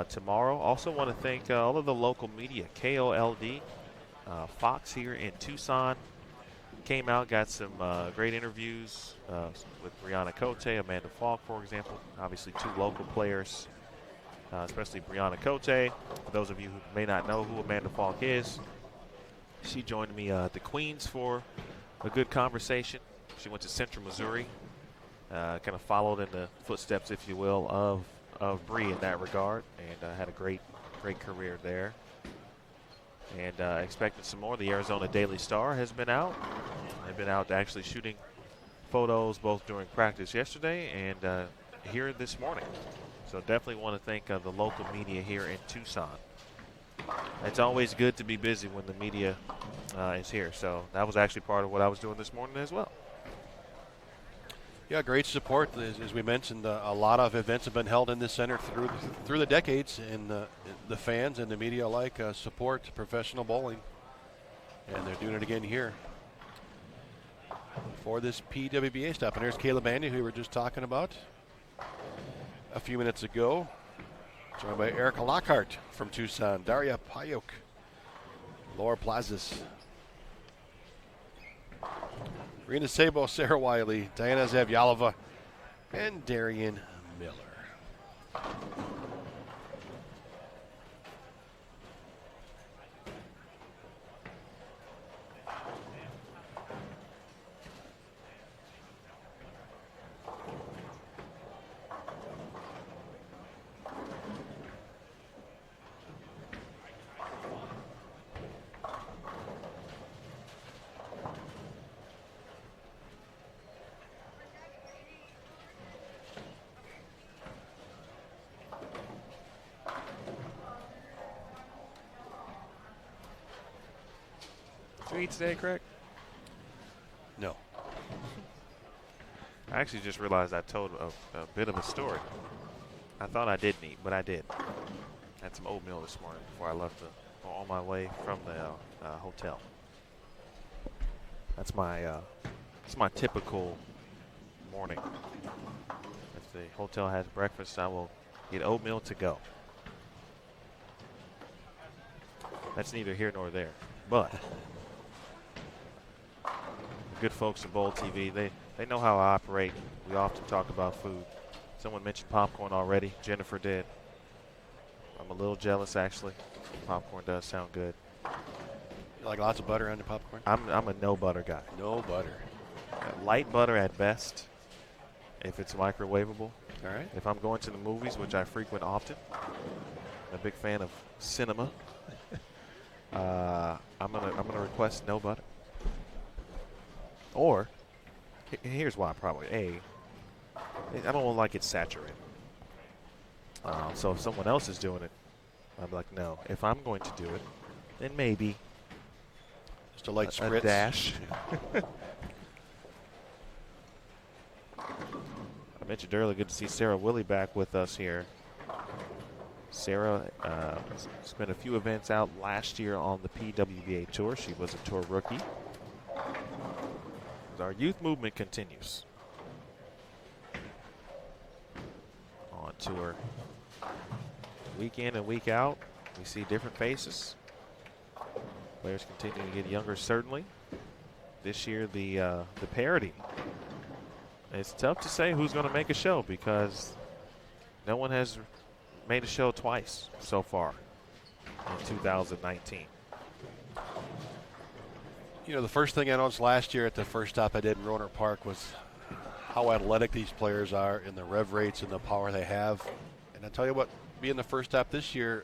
tomorrow. Also want to thank all of the local media, KOLD, Fox here in Tucson. Came out, got some great interviews with Brianna Cote, Amanda Falk, for example. Obviously, two local players, especially Brianna Cote. For those of you who may not know who Amanda Falk is, she joined me at the Queens for a good conversation. She went to Central Missouri, kind of followed in the footsteps, if you will, of Bree in that regard, and had a great career there. And expecting some more. The Arizona Daily Star has been out. They've been out actually shooting photos both during practice yesterday and here this morning. So definitely want to thank the local media here in Tucson. It's always good to be busy when the media is here. So that was actually part of what I was doing this morning as well. Yeah, great support. As we mentioned, a lot of events have been held in this center through the decades, and the fans and the media alike support professional bowling, and they're doing it again here for this PWBA stop. And there's Caleb Bandy, who we were just talking about a few minutes ago, joined by Erica Lockhart from Tucson, Daria Payuk, Laura Plazas, Rena Sabo, Sarah Wiley, Diana Zavyalova, and Darian Miller. Did you eat today, Craig? No. I actually just realized I told a bit of a story. I thought I didn't eat, but I did. Had some oatmeal this morning before I left on my way from the hotel. That's my typical morning. If the hotel has breakfast, I will get oatmeal to go. That's neither here nor there, but the good folks at Bowl TV, they know how I operate. We often talk about food. Someone mentioned popcorn already. Jennifer did. I'm a little jealous, actually. Popcorn does sound good. You like lots of butter on the popcorn? I'm a no butter guy. No butter. Light butter at best, if it's microwavable. All right. If I'm going to the movies, which I frequent often, I'm a big fan of cinema. I'm gonna request no butter. Or, here's why probably. I don't like it saturated. So if someone else is doing it, I'm like, no. If I'm going to do it, then maybe Just a light spritz. a dash. I mentioned earlier, good to see Sarah Willie back with us here. Sarah spent a few events out last year on the PWBA Tour. She was a tour rookie. Our youth movement continues on tour. Week in and week out, we see different faces. Players continue to get younger, certainly. This year, the parity. It's tough to say who's going to make a show because no one has made a show twice so far in 2019. You know, the first thing I noticed last year at the first stop I did in Rohnert Park was how athletic these players are and the rev rates and the power they have. And I tell you what, being the first stop this year,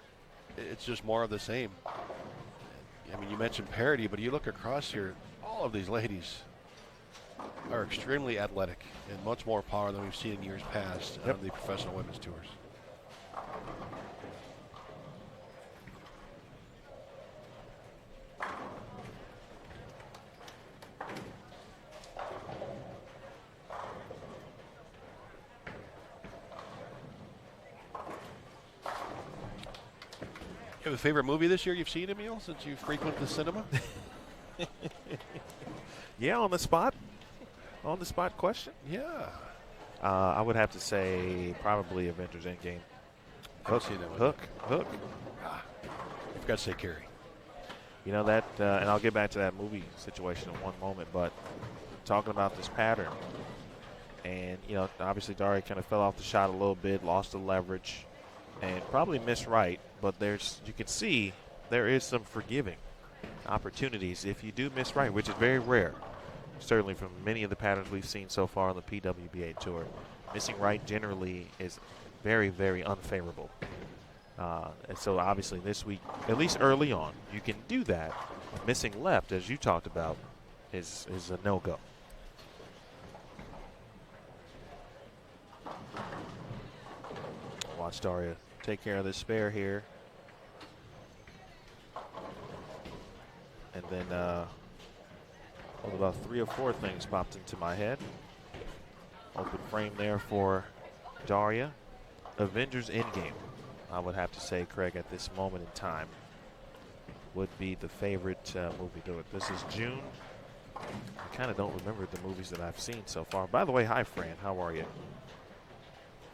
it's just more of the same. I mean, you mentioned parity, but you look across here, all of these ladies are extremely athletic and much more power than we've seen in years past on the professional women's tours. You have a favorite movie this year you've seen, Emil, since you frequent the cinema? Yeah, on the spot. On the spot question. Yeah. I would have to say probably Avengers Endgame. I've seen that one. Hook. I forgot to say Carrie. You know that, and I'll get back to that movie situation in one moment, but talking about this pattern, and, you know, obviously Daria kind of fell off the shot a little bit, lost the leverage, and probably missed right, but you can see there is some forgiving opportunities if you do miss right, which is very rare, certainly from many of the patterns we've seen so far on the PWBA Tour. Missing right generally is very, very unfavorable. And so obviously this week, at least early on, you can do that. Missing left, as you talked about, is a no-go. Watch Daria take care of this spare here. And then about 3 or 4 things popped into my head. Open frame there for Daria. Avengers Endgame, I would have to say, Craig, at this moment in time, would be the favorite movie. This is June. I kind of don't remember the movies that I've seen so far. By the way, hi, Fran. How are you?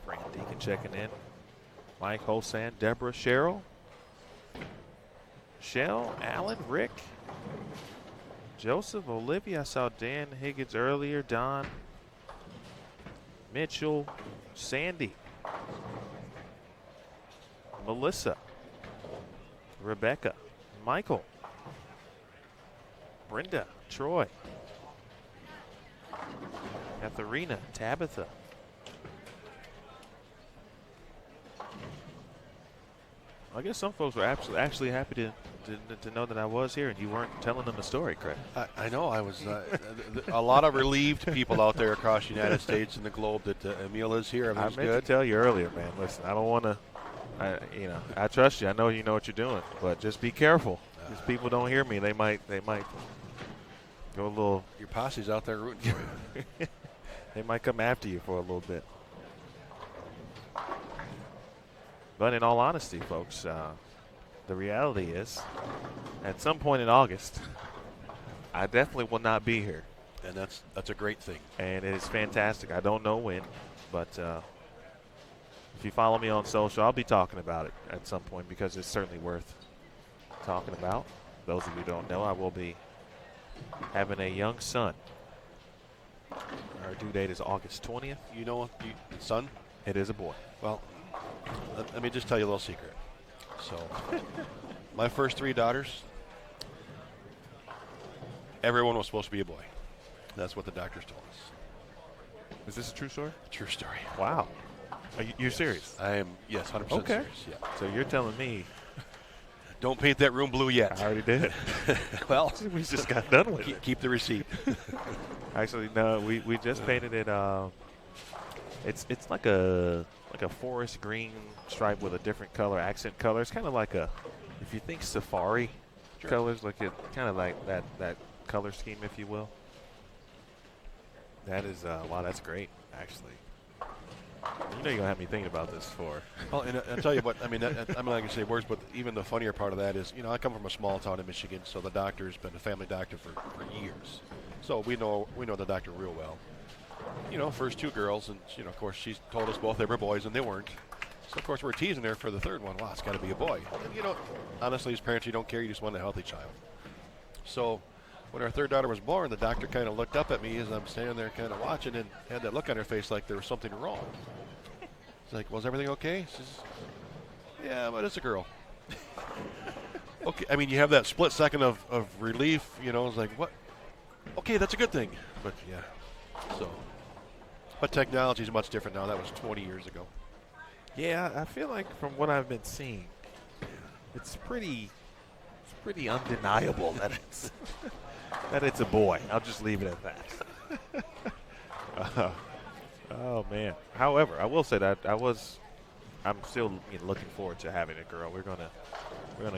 Fran Deacon checking in. Mike, Hosan, Deborah, Cheryl, Shell, Alan, Rick, Joseph, Olivia. I saw Dan Higgins earlier. Don, Mitchell, Sandy, Melissa, Rebecca, Michael, Brenda, Troy, Katharina, Tabitha. I guess some folks were actually happy to know that I was here and you weren't telling them a story, Craig. I know. I was a lot of relieved people out there across the United States and the globe that Emil is here. Everything's I meant good. to tell you earlier, man. Listen, I don't want to. I trust you. I know you know what you're doing, but just be careful. If people don't hear me, they might go a little. Your posse's out there rooting for you. They might come after you for a little bit. But in all honesty, folks, the reality is, at some point in August, I definitely will not be here. And that's a great thing. And it is fantastic. I don't know when, but if you follow me on social, I'll be talking about it at some point because it's certainly worth talking about. Those of you who don't know, I will be having a young son. Our due date is August 20th. You know, son? It is a boy. Well, let me just tell you a little secret. So, my first 3 daughters, everyone was supposed to be a boy. That's what the doctors told us. Is this a true story? True story. Wow. You're serious? I am, yes, 100% Okay. serious. Yeah. So you're telling me. Don't paint that room blue yet. I already did. Well, we just got done with it. Keep the receipt. Actually, no, we just painted it. It's like a forest green stripe with a different color, accent color. It's kind of like if you think safari colors, like it kind of like that color scheme, if you will. That is wow, that's great, actually. You know you're gonna have me thinking about this for. Well, and I'll tell you what. I mean, I'm not gonna say words, but even the funnier part of that is, I come from a small town in Michigan, so the doctor's been a family doctor for years. So we know the doctor real well. First 2 girls, and of course she told us both they were boys, and they weren't. So of course we're teasing her for the 3rd one. Wow, it's got to be a boy. And honestly, as parents, you don't care. You just want a healthy child. So when our 3rd daughter was born, the doctor kind of looked up at me as I'm standing there kind of watching and had that look on her face like there was something wrong. He's like, was everything okay? She says, yeah, but it's a girl. Okay, I mean, you have that split second of relief, it's like, what? Okay, that's a good thing. But, yeah, so. But technology is much different now. That was 20 years ago. Yeah, I feel like from what I've been seeing, it's pretty undeniable that it's a boy. I'll just leave it at that. Oh man. However, I will say that I'm still looking forward to having a girl. We're gonna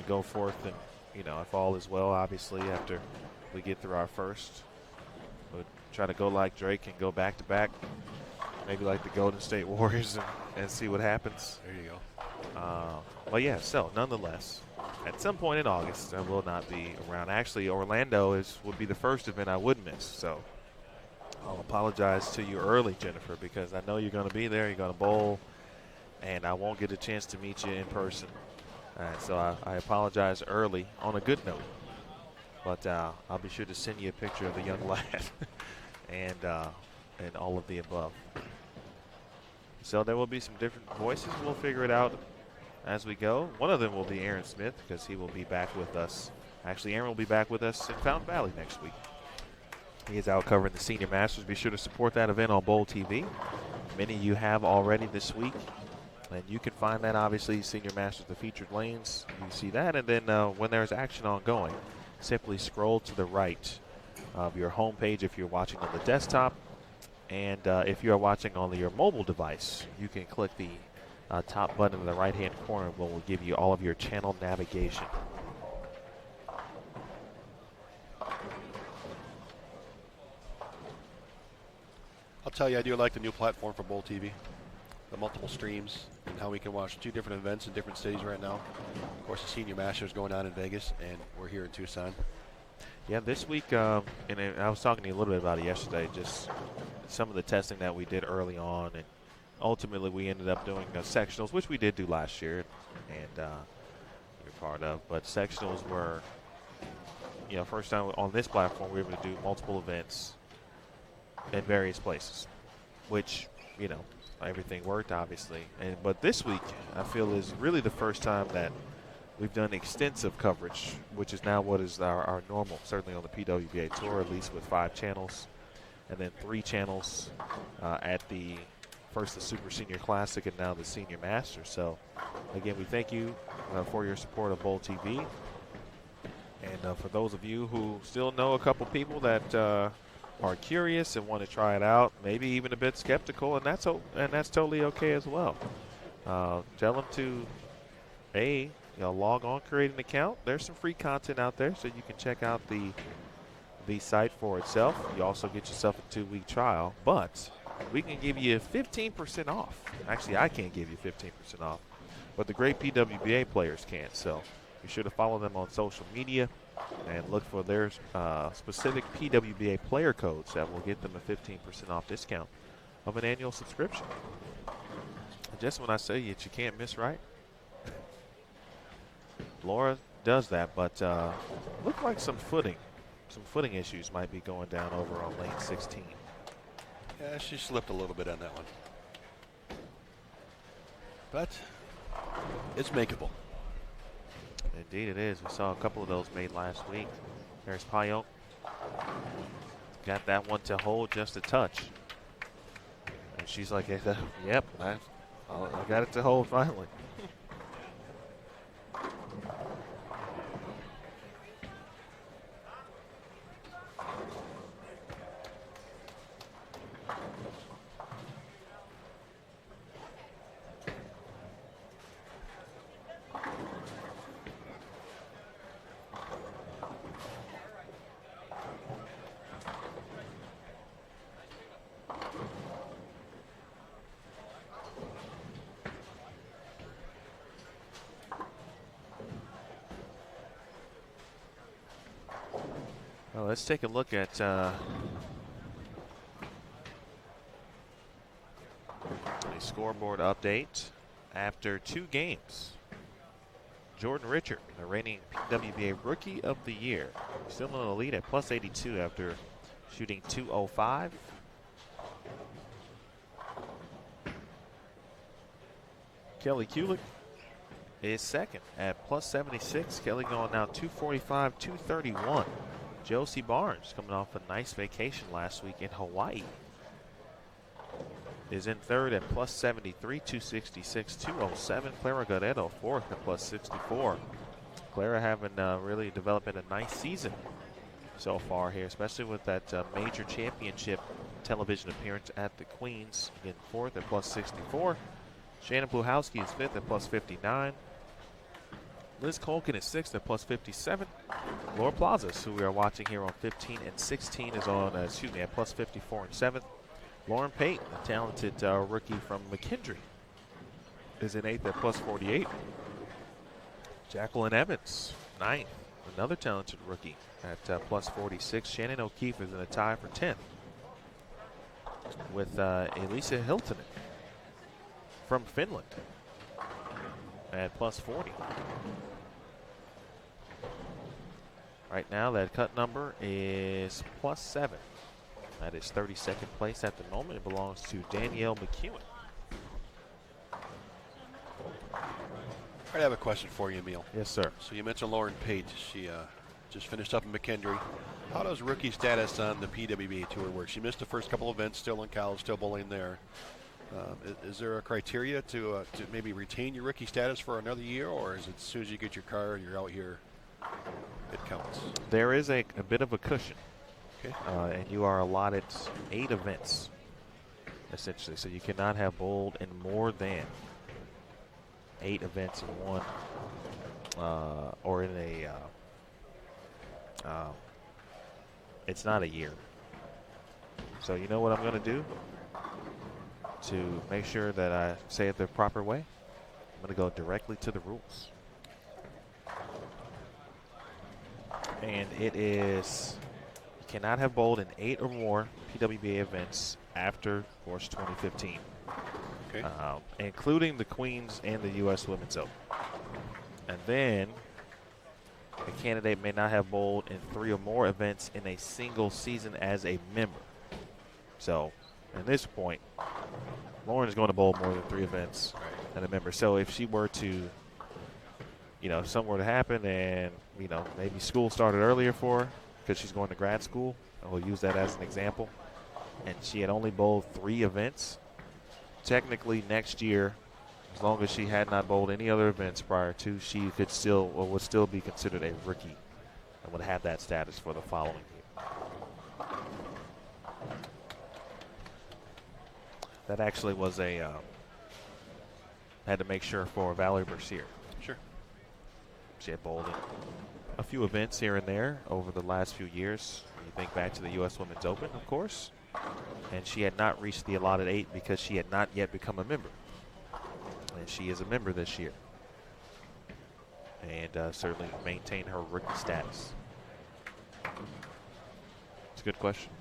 go forth and if all is well, obviously after we get through our first, we'll try to go like Drake and go back to back, maybe like the Golden State Warriors and see what happens. There you go. But yeah, so nonetheless, at some point in August. I will not be around. Actually, Orlando would be the first event I would miss. So I'll apologize to you early, Jennifer, because I know you're going to be there. You're going to bowl, and I won't get a chance to meet you in person. So I apologize early on a good note. But I'll be sure to send you a picture of the young lad and all of the above. So there will be some different voices. We'll figure it out as we go. One of them will be Aaron Smith because he will be back with us. Actually, Aaron will be back with us in Fountain Valley next week. He is out covering the Senior Masters. Be sure to support that event on Bowl TV. Many of you have already this week. And you can find that, obviously, Senior Masters, the featured lanes. You see that. And then when there's action ongoing, simply scroll to the right of your home page if you're watching on the desktop. And if you are watching on your mobile device, you can click the top button in the right-hand corner where will give you all of your channel navigation. I'll tell you, I do like the new platform for Bowl TV. The multiple streams and how we can watch 2 different events in different cities right now. Of course, the Senior Masters going on in Vegas, and we're here in Tucson. Yeah, this week, and I was talking to you a little bit about it yesterday, just some of the testing that we did early on, and ultimately we ended up doing sectionals, which we did do last year, and you're part of. But sectionals were, first time on this platform we were able to do multiple events in various places, which, everything worked, obviously. But this week, I feel, is really the first time that we've done extensive coverage, which is now what is our normal, certainly on the PWBA Tour, at least with 5 channels, and then 3 channels at the Super Senior Classic and now the Senior Masters. So, again, we thank you for your support of Bowl TV. And for those of you who still know a couple people that are curious and want to try it out, maybe even a bit skeptical, and that's totally okay as well. Tell them to log on, create an account. There's some free content out there, so you can check out the site for itself. You also get yourself a 2-week trial, but we can give you 15% off. Actually, I can't give you 15% off, but the great PWBA players can. So be sure to follow them on social media and look for their specific PWBA player codes that will get them a 15% off discount of an annual subscription. Just when I say it, you can't miss, right? Laura does that, but look like some footing issues might be going down over on lane 16. Yeah, she slipped a little bit on that one. But it's makeable. Indeed it is. We saw a couple of those made last week. There's Payok. Got that one to hold just a touch. And she's like, yep, I got it to hold finally. Well, let's take a look at a scoreboard update after 2 games. Jordan Richard, the reigning PWBA Rookie of the Year, still in the lead at plus 82 after shooting .205. Kelly Kulick is second at plus 76. Kelly going now 245, 231. Josie Barnes, coming off a nice vacation last week in Hawaii, is in third at plus 73, 266, 207. Clara Guerrero fourth at plus 64. Clara having really developing a nice season so far here, especially with that major championship television appearance at the Queens, in fourth at plus 64. Shannon Pluhowski is fifth at plus 59. Liz Colkin is sixth at plus 57. Laura Plazas, who we are watching here on 15 and 16, is on, at plus 54 and seventh. Lauren Payton, a talented rookie from McKendree, is in eighth at plus 48. Jacqueline Evans, 9th. Another talented rookie at plus 46. Shannon O'Keefe is in a tie for 10th with Elisa Hiltonen from Finland at plus 40. Right now, that cut number is plus 7. That is 32nd place at the moment. It belongs to Danielle McEwen. I have a question for you, Emil. Yes, sir. So you mentioned Lauren Pate. She just finished up in McKendree. How does rookie status on the PWBA Tour work? She missed the first couple events, still in college, still bowling there. Is there a criteria to maybe retain your rookie status for another year, or is it as soon as you get your card and you're out here, it counts? There is a bit of a cushion. Okay. And you are allotted 8 events, essentially. So you cannot have bowled in more than 8 events in one, or in a, it's not a year. So you know what I'm going to do to make sure that I say it the proper way? I'm going to go directly to the rules. And it is, you cannot have bowled in 8 or more PWBA events after, of course, 2015. Okay. Including the Queens and the U.S. Women's Open. And then a candidate may not have bowled in 3 or more events in a single season as a member. So at this point, Lauren is going to bowl more than 3 events as a member. So if she were to, if something were to happen and, maybe school started earlier for her because she's going to grad school, and we'll use that as an example, and she had only bowled 3 events, technically next year, as long as she had not bowled any other events prior to, she could still, or would still be considered a rookie and would have that status for the following year. That actually was had to make sure for Valerie Mercier. Sure. She had bowled in a few events here and there over the last few years. You think back to the U.S. Women's Open, of course. And she had not reached the allotted 8 because she had not yet become a member. And she is a member this year. And certainly maintain her rookie status. It's a good question.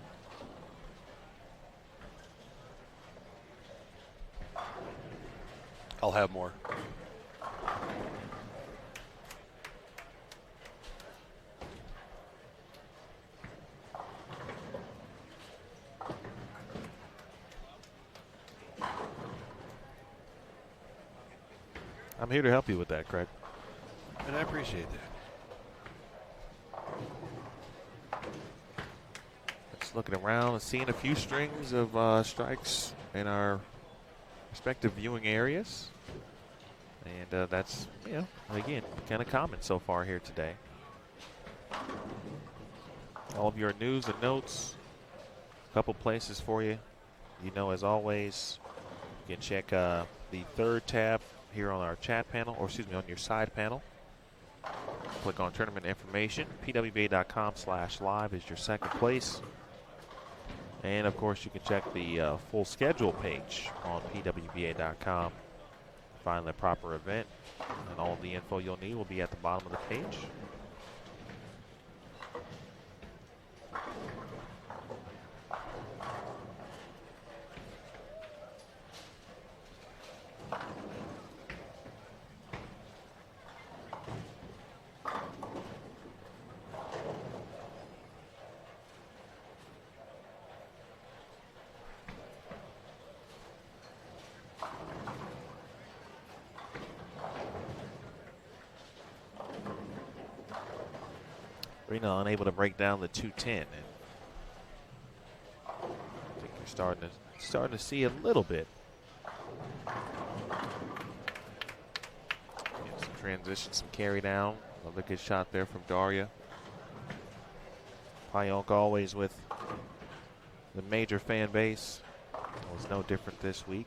I'll have more. I'm here to help you with that, Craig. And I appreciate that. Just looking around and seeing a few strings of strikes in our respective viewing areas. And that's, again, kind of common so far here today. All of your news and notes, a couple places for you. As always, you can check the 3rd tab here on our chat panel, or excuse me, on your side panel. Click on tournament information. PWBA.com/live is your 2nd place. And of course, you can check the full schedule page on PWBA.com. Find the proper event, and all the info you'll need will be at the bottom of the page. Rena unable to break down the 210, and I think you're starting to see a little bit. Some transition, some carry down. Another good shot there from Daria. Pionk always with the major fan base. It was no different this week.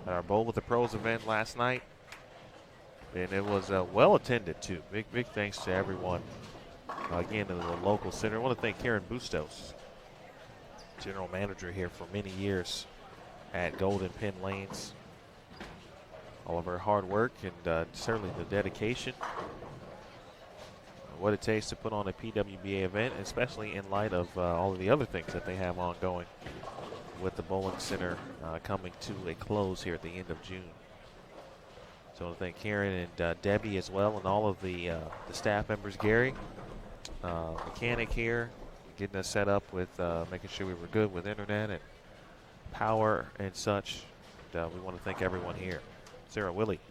At our Bowl with the Pros event last night, and it was well attended too. Big thanks to everyone. Again, in the local center. I want to thank Karen Bustos general manager here for many years at Golden Pin Lanes. All of her hard work and certainly the dedication, what it takes to put on a PWBA event, especially in light of all of the other things that they have ongoing with the bowling center coming to a close here at the end of June. So I want to thank Karen and Debbie as well, and all of the staff members. Gary, mechanic here, getting us set up with making sure we were good with internet and power and such. We want to thank everyone here. Sarah Willie.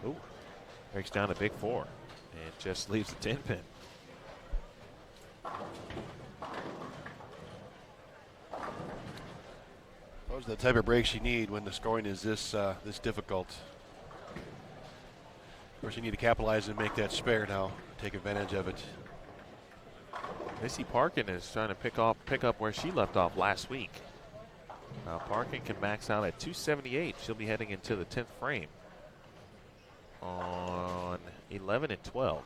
Ooh, breaks down a big 4 and just leaves the 10 pin. Those are the type of breaks you need when the scoring is this difficult. Of course, you need to capitalize and make that spare now. Take advantage of it. Missy Parkin is trying to pick up where she left off last week. Parkin can max out at 278. She'll be heading into the 10th frame on 11 and 12.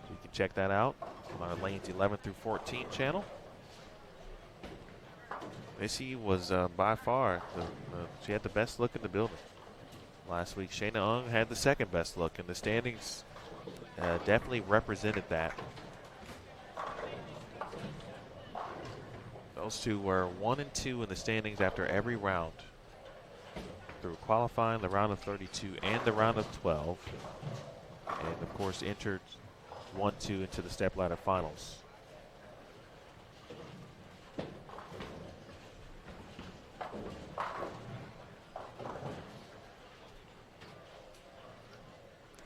So you can check that out on our lanes 11 through 14 channel. Missy was by far, she had the best look in the building. Last week, Shayna Ung had the second best look, and the standings definitely represented that. Those two were 1 and 2 in the standings after every round, through qualifying, the round of 32, and the round of 12. And of course, entered 1-2 into the stepladder finals.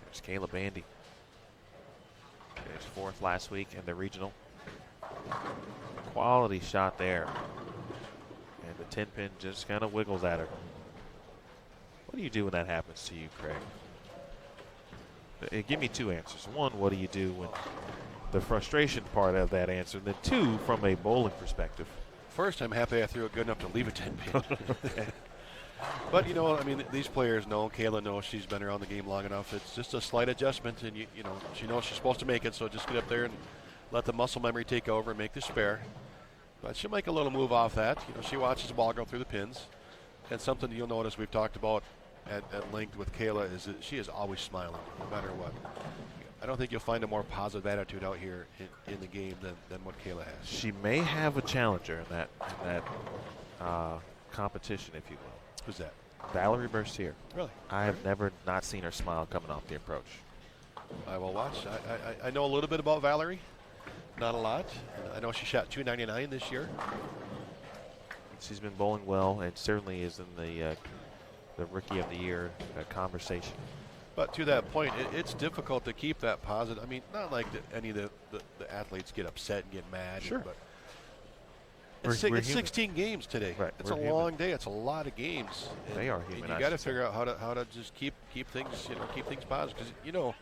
There's Kayla Bandy. Finished 4th last week in the regional. Quality shot there. And the 10 pin just kind of wiggles at her. What do you do when that happens to you, Craig? Give me 2 answers. 1, what do you do when the frustration part of that answer? And then 2, from a bowling perspective. First, I'm happy I threw it good enough to leave a 10 pin. But, you know, I mean, these players know, Kayla knows, she's been around the game long enough. It's just a slight adjustment, and, you know, she knows she's supposed to make it, so just get up there and let the muscle memory take over and make the spare. But she'll make a little move off that. You know, she watches the ball go through the pins. And something you'll notice we've talked about at length with Kayla is that she is always smiling, no matter what. I don't think you'll find a more positive attitude out here in the game than what Kayla has. She may have a challenger in that competition, if you will. Who's that? Valerie Mercier. Really? I have never not seen her smile coming off the approach. I will watch. I know a little bit about Valerie, not a lot. I know she shot 299 this year. She's been bowling well and certainly is in the Rookie of the Year conversation. But to that point, it's difficult to keep that positive. I mean, not like any of the athletes get upset and get mad. Sure. But We're it's 16 games today. Right, it's a long day. It's a lot of games. They are human. And you got to figure out how to just keep things positive, because you know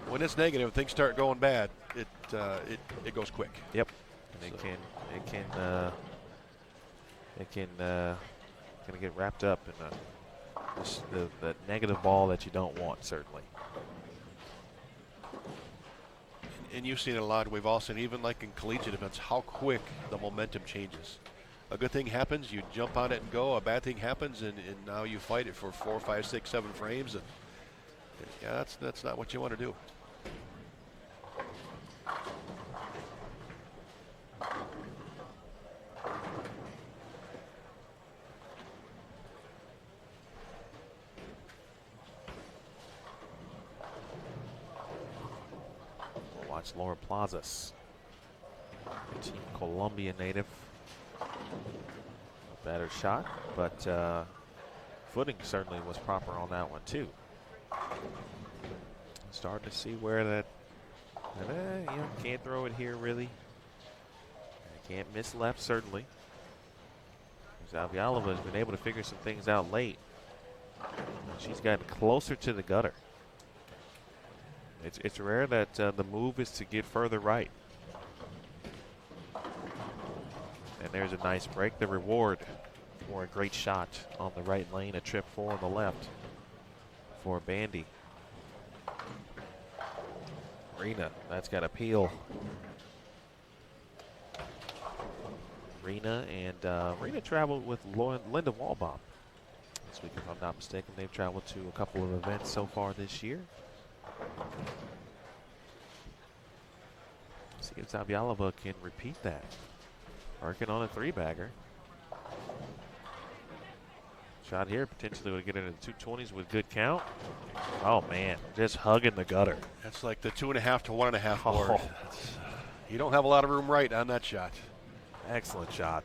when it's negative, things start going bad. It goes quick. Yep. And it can get wrapped up in the negative ball that you don't want, certainly. And you've seen it a lot. We've all seen, even like in collegiate events, how quick the momentum changes. A good thing happens, you jump on it and go. A bad thing happens, and now you fight it for 4, 5, 6, 7 frames. And yeah, that's not what you want to do. Watch Laura Plazas, Team Columbia native. A better shot, but footing certainly was proper on that one too. Starting to see where that, can't throw it here really. Can't miss left certainly. Zavialova has been able to figure some things out late. She's gotten closer to the gutter. It's rare that the move is to get further right. And there's a nice break. The reward for a great shot on the right lane, a trip 4 on the left for Bandy. Rena, that's got a peel. Rena, and Rena traveled with Linda Walbaum this week, if I'm not mistaken. They've traveled to a couple of events so far this year. See if Zabialova can repeat that. Working on a three-bagger. Shot here potentially would get into the 220s with good count. Oh man, just hugging the gutter. That's like the 2.5 to 1.5 board. Oh. You don't have a lot of room right on that shot. Excellent shot.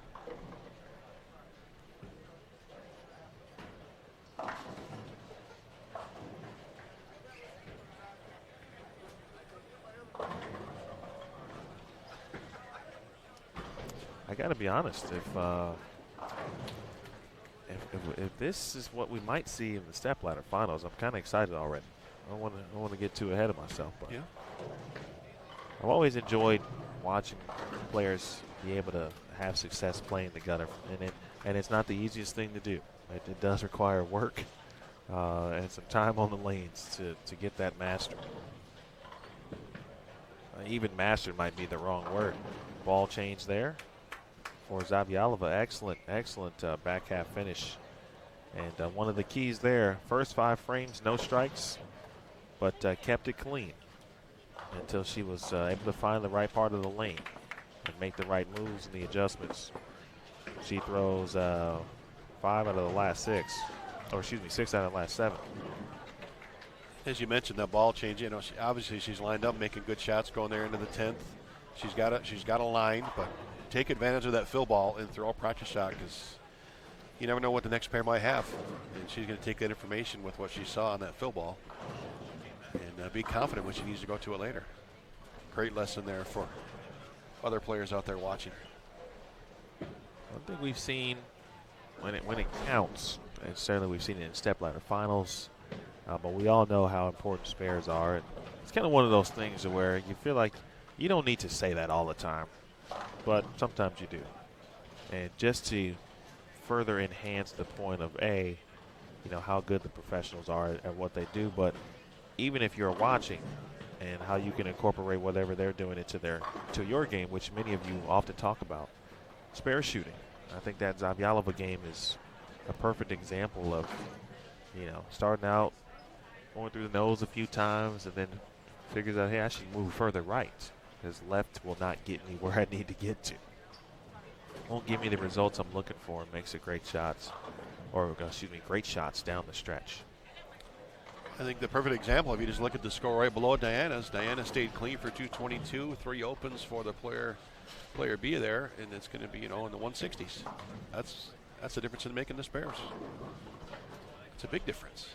I got to be honest, if this is what we might see in the stepladder finals, I'm kind of excited already. I don't want to get too ahead of myself, but yeah. I've always enjoyed watching players be able to have success playing the gutter, and it's not the easiest thing to do. It does require work and some time on the lanes to get that mastered. Even mastered might be the wrong word. Ball change there for Zabialova. Excellent back half finish. And one of the keys there, first 5 frames, no strikes, but kept it clean until she was able to find the right part of the lane and make the right moves and the adjustments. She throws 5 out of the last 6, or excuse me, 6 out of the last 7. As you mentioned, that ball change, you know, obviously she's lined up making good shots going there into the 10th. She's got a line, but take advantage of that fill ball and throw a practice shot, because you never know what the next pair might have. And she's going to take that information with what she saw on that fill ball and be confident when she needs to go to it later. Great lesson there for other players out there watching. One thing we've seen when it counts, and certainly we've seen it in stepladder finals, but we all know how important spares are. And it's kind of one of those things where you feel like you don't need to say that all the time, but sometimes you do. And just to further enhance the point of how good the professionals are at what they do, but even if you're watching and how you can incorporate whatever they're doing to your game, which many of you often talk about, spare shooting. I think that Zabialova game is a perfect example of, starting out, going through the nose a few times, and then figures out, hey, I should move further right, because left will not get me where I need to get to. Won't give me the results I'm looking for, and makes it great shots down the stretch. I think the perfect example, if you just look at the score right below Diana's, Diana stayed clean for 222, 3 opens for the player B there, and it's going to be, in the 160s. That's the difference in making the spares. It's a big difference.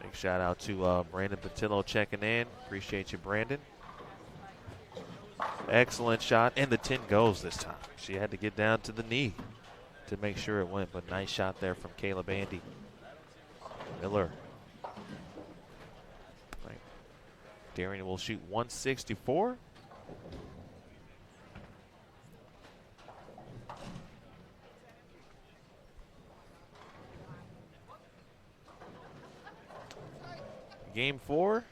Big shout out to Brandon Patillo checking in. Appreciate you, Brandon. Excellent shot, and the 10 goes this time. She had to get down to the knee to make sure it went, but nice shot there from Kayla Bandy. Miller. Right. Darian will shoot 164. Game 4,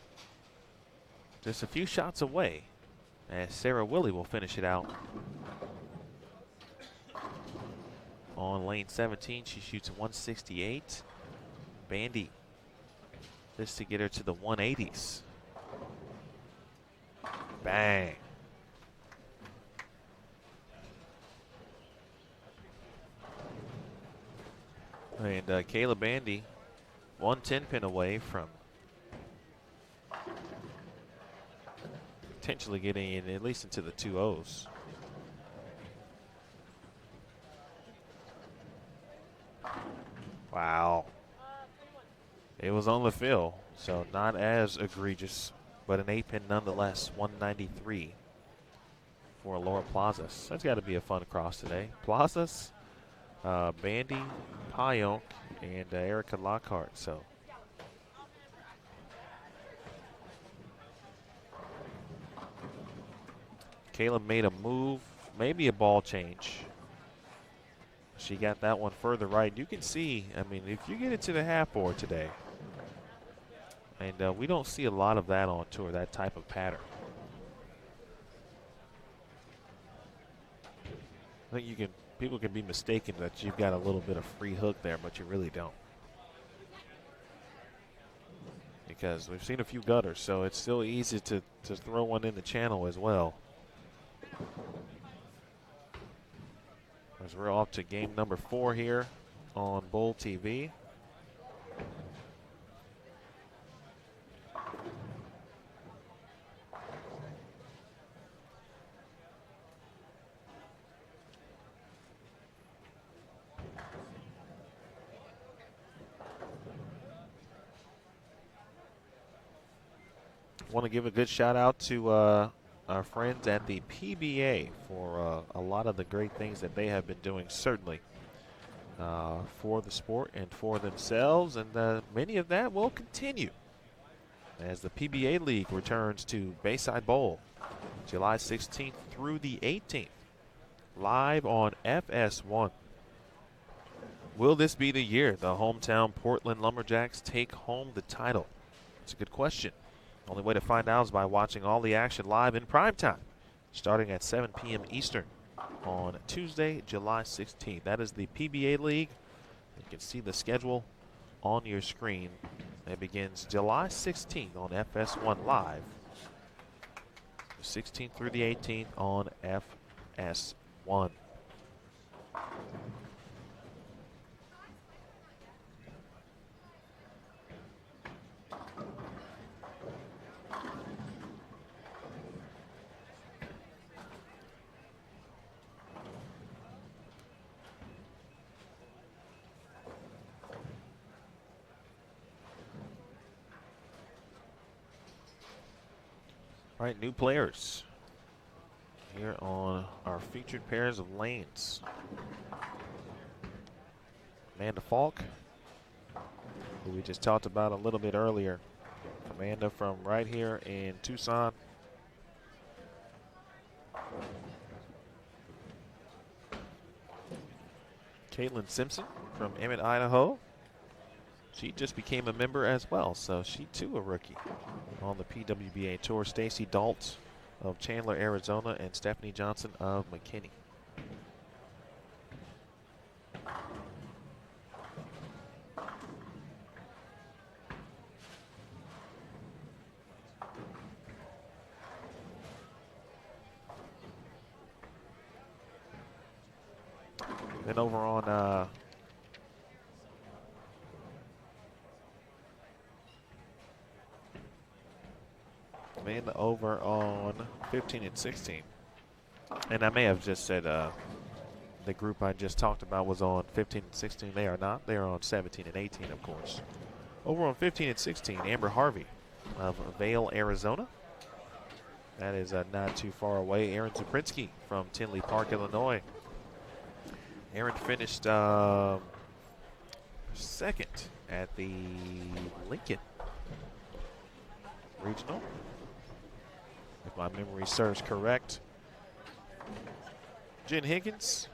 just a few shots away, as Sarah Willie will finish it out. On lane 17, she shoots 168. Bandy, this to get her to the 180s. Bang. And Kayla Bandy, 110 pin away from potentially getting in at least into the 2-0s. Wow. It was on the fill, so not as egregious, but an 8-pin nonetheless. 193 for Laura Plazas. That's got to be a fun cross today. Plazas, Bandy, Payonk, and Erica Lockhart. So Caleb made a move, maybe a ball change. She got that one further right. You can see, if you get it to the half board today, and we don't see a lot of that on tour, that type of pattern. I think people can be mistaken that you've got a little bit of free hook there, but you really don't. Because we've seen a few gutters, so it's still easy to throw one in the channel as well. As we're off to game number 4 here on Bowl TV. Want to give a good shout out to our friends at the PBA for a lot of the great things that they have been doing, certainly for the sport and for themselves, and many of that will continue as the PBA League returns to Bayside Bowl July 16th through the 18th, live on FS1. Will this be the year the hometown Portland Lumberjacks take home the title? It's a good question. Only way to find out is by watching all the action live in primetime, starting at 7 p.m. Eastern on Tuesday, July 16th. That is the PBA League. You can see the schedule on your screen. It begins July 16th on FS1 Live, the 16th through the 18th on FS1. All right, new players here on our featured pairs of lanes. Amanda Falk, who we just talked about a little bit earlier. Amanda from right here in Tucson. Caitlin Simpson from Emmett, Idaho. She just became a member as well, so she too a rookie on the PWBA Tour. Stacy Dalt of Chandler, Arizona, and Stephanie Johnson of McKinney. Then over on over on 15 and 16. And I may have just said the group I just talked about was on 15 and 16. They are not. They are on 17 and 18, of course. Over on 15 and 16, Amber Harvey of Vail, Arizona. That is not too far away. Aaron Zaprinsky from Tinley Park, Illinois. Aaron finished second at the Lincoln Regional, if my memory serves correct. Jen Higgins,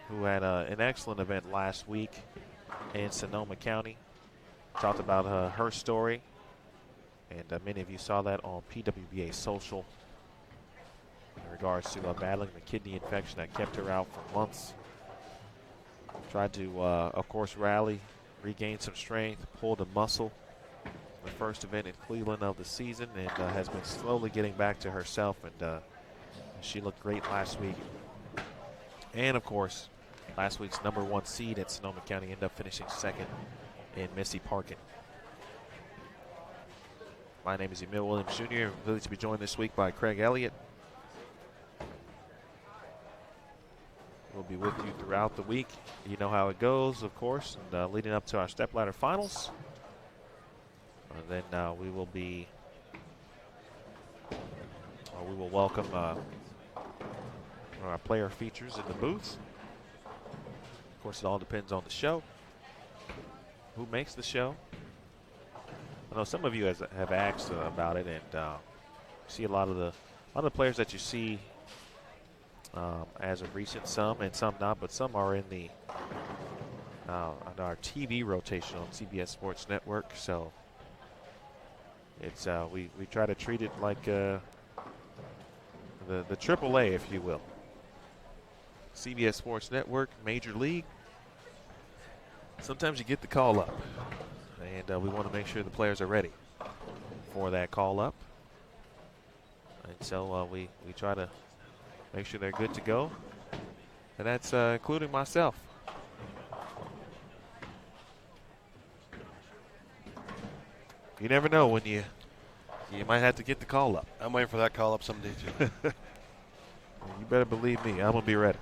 who had an excellent event last week in Sonoma County, talked about her story, and many of you saw that on PWBA Social in regards to battling the kidney infection that kept her out for months. Tried to, of course, rally, regain some strength, pulled a muscle. The first event in Cleveland of the season, and has been slowly getting back to herself, and she looked great last week. And of course, last week's #1 seed at Sonoma County ended up finishing second in Missy Parkin. My name is Emil Williams Jr. I'm pleased to be joined this week by Craig Elliott. We'll be with you throughout the week. You know how it goes, of course, and leading up to our stepladder finals. And then we will welcome our player features in the booth. Of course, it all depends on the show. Who makes the show? I know some of you have asked about it, and see a lot of the players that you see as of recent, some and some not, but some are in the on our TV rotation on CBS Sports Network. So it's we try to treat it like the AAA, if you will. CBS Sports Network, Major League, sometimes you get the call up. And we want to make sure the players are ready for that call up. And so we try to make sure they're good to go. And that's including myself. You never know when you might have to get the call up. I'm waiting for that call up someday, too. You better believe me, I'm going to be ready.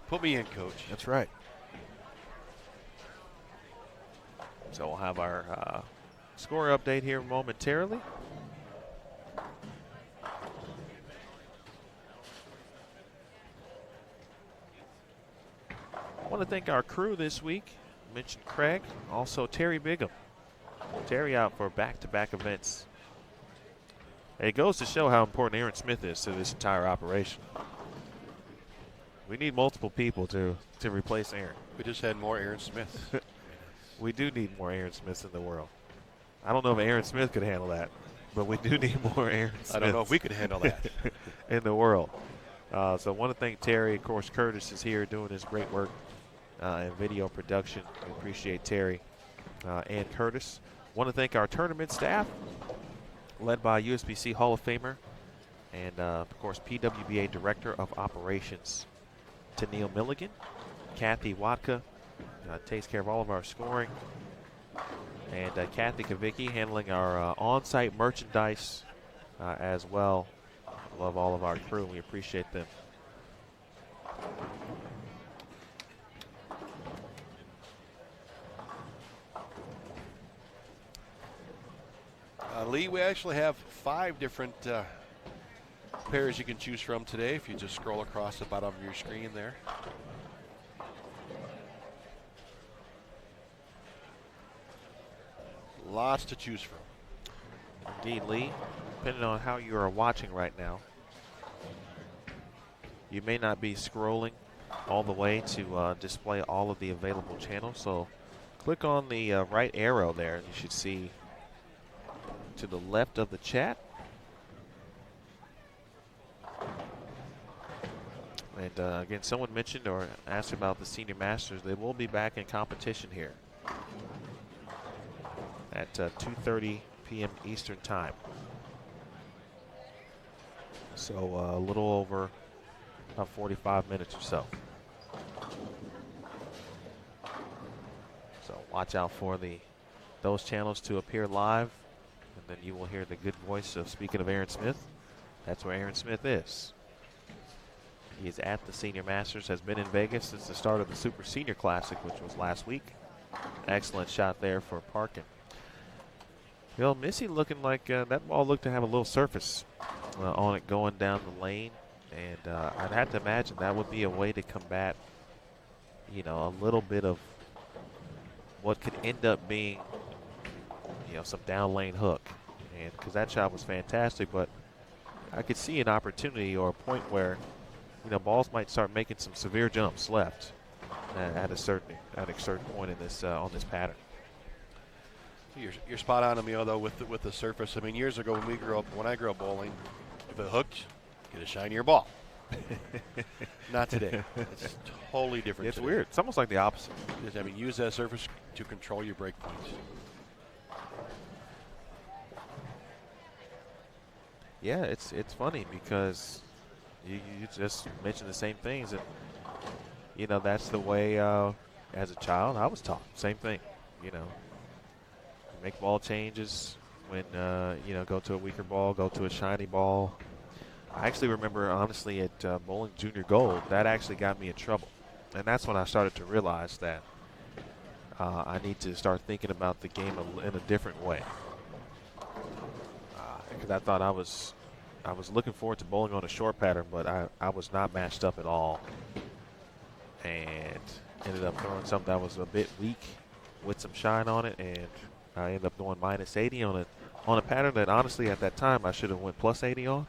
Put me in, Coach. That's right. So we'll have our score update here momentarily. I want to thank our crew this week. I mentioned Craig, also Terry Bigham. Terry out for back-to-back events. It goes to show how important Aaron Smith is to this entire operation. We need multiple people to replace Aaron. We just had more Aaron Smith. We do need more Aaron Smiths in the world. I don't know if Aaron Smith could handle that, but we do need more Aaron Smiths. I don't know if we could handle that. in the world. So I want to thank Terry. Of course, Curtis is here doing his great work in video production. We appreciate Terry and Curtis. Want to thank our tournament staff, led by USBC Hall of Famer and, of course, PWBA Director of Operations, Tennille Milligan. Kathy Watka takes care of all of our scoring. And Kathy Kavicki handling our on-site merchandise as well. Love all of our crew. We appreciate them. Lee, we actually have 5 different pairs you can choose from today if you just scroll across the bottom of your screen there. Lots to choose from. Indeed, Lee. Depending on how you are watching right now, you may not be scrolling all the way to display all of the available channels. So click on the right arrow there, and you should see to the left of the chat. And again, someone mentioned or asked about the Senior Masters. They will be back in competition here at 2:30 p.m. Eastern Time. So a little over about 45 minutes or so. So watch out for those channels to appear live, and then you will hear the good voice of, speaking of Aaron Smith, that's where Aaron Smith is. He is at the Senior Masters, has been in Vegas since the start of the Super Senior Classic, which was last week. Excellent shot there for Parkin. You know, Missy looking like that ball looked to have a little surface on it going down the lane. And I'd have to imagine that would be a way to combat, you know, a little bit of what could end up being, you know, some down lane hook. And because that shot was fantastic, but I could see an opportunity or a point where, you know, balls might start making some severe jumps left at a certain point in this on this pattern. You're spot on, Emil, though, with the surface. I mean, years ago when I grew up bowling, if it hooked, get a shinier ball. Not today. It's totally different. It's today. weird. It's almost like the opposite. I mean, use that surface to control your break points. Yeah, it's funny because you just mentioned the same things, and you know that's the way as a child I was taught. Same thing, you know. Make ball changes when you know, go to a weaker ball, go to a shiny ball. I actually remember, honestly, at Bowling Junior Gold, that actually got me in trouble, and that's when I started to realize that I need to start thinking about the game in a different way. Because I thought I was looking forward to bowling on a short pattern, but I was not matched up at all, and ended up throwing something that was a bit weak with some shine on it, and I ended up going minus 80 on a pattern that honestly at that time I should have went plus 80 on.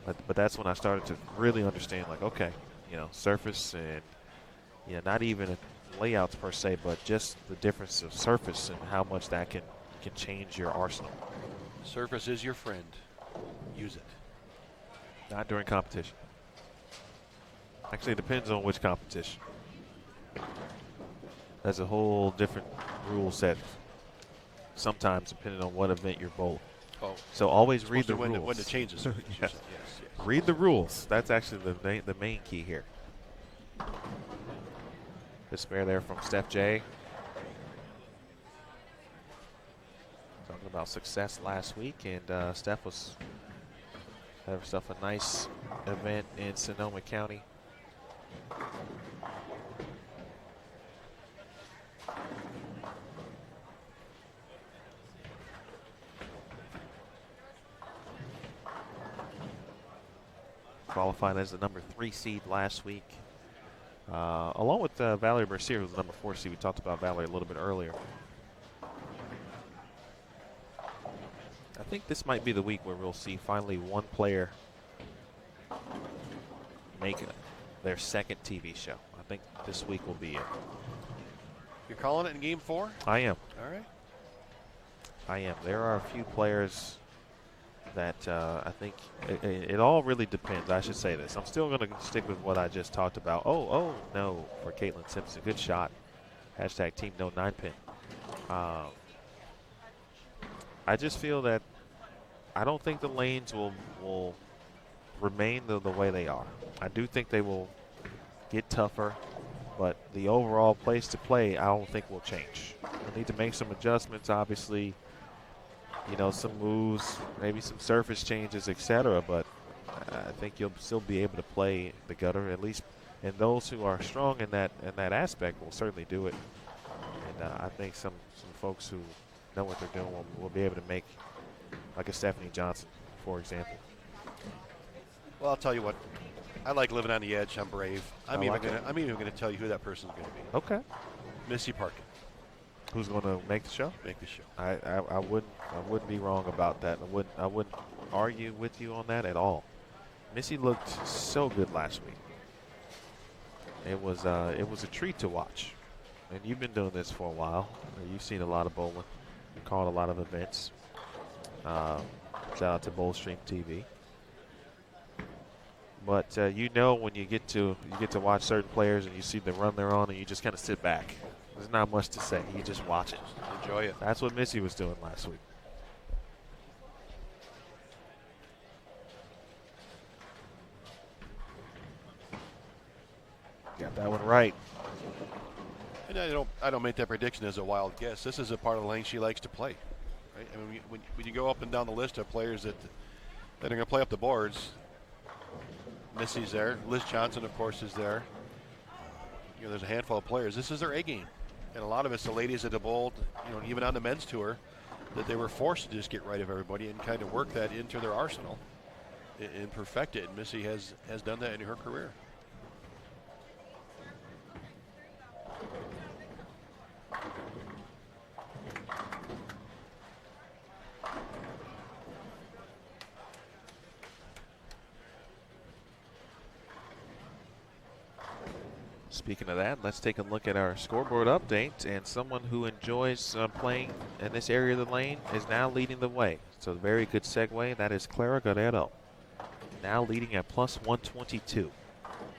But that's when I started to really understand, like, okay, you know, surface and, you know, not even layouts per se, but just the difference of surface and how much that can change your arsenal. Surface is your friend. Use it. Not during competition. Actually, it depends on which competition. That's a whole different rule set. Sometimes depending on what event you're bowling. Oh, so always read the when rules. when to change the switch. Yes. Yes. Read the rules. That's actually the main key here. The spare there from Steph J. Talking about success last week, and Steph was had herself a nice event in Sonoma County. Qualified as the number 3 seed last week, along with Valerie Mercier, who's the number 4 seed. We talked about Valerie a little bit earlier. I think this might be the week where we'll see finally one player make their second TV show. I think this week will be it. You're calling it in Game 4? I am. All right. I am. There are a few players that I think it all really depends. I should say this. I'm still going to stick with what I just talked about. Oh, no, for Caitlin Simpson. Good shot. Hashtag team no 9-pin. I just feel that I don't think the lanes will remain the way they are. I do think they will get tougher, but the overall place to play I don't think will change. We need to make some adjustments, obviously, you know, some moves, maybe some surface changes, etc. But I think you'll still be able to play the gutter, at least, and those who are strong in that aspect will certainly do it. And I think some folks who know what they're doing will be able to make, like a Stephanie Johnson, for example. Well, I'll tell you what. I like living on the edge. I'm brave. I'm even it. gonna tell you who that person's gonna be. Okay. Missy Parkin. Who's going to make the show? Make the show. I wouldn't be wrong about that. I wouldn't argue with you on that at all. Missy looked so good last week. It was a treat to watch. And you've been doing this for a while. You've seen a lot of bowling, called a lot of events. Shout out to Bowlstream TV. But you know when you get to watch certain players and you see the run they're on, and you just kind of sit back. There's not much to say. You just watch it. Enjoy it. That's what Missy was doing last week. Got that one right. And I don't make that prediction as a wild guess. This is a part of the lane she likes to play. Right? I mean, when you go up and down the list of players that are going to play up the boards, Missy's there. Liz Johnson, of course, is there. You know, there's a handful of players. This is their A game, and a lot of it's the ladies that have bowled, you know, even on the men's tour, that they were forced to just get rid of everybody and kind of work that into their arsenal and perfect it. And Missy has done that in her career. Speaking of that, let's take a look at our scoreboard update. And someone who enjoys playing in this area of the lane is now leading the way. So a very good segue. That is Clara Guerrero, now leading at plus 122.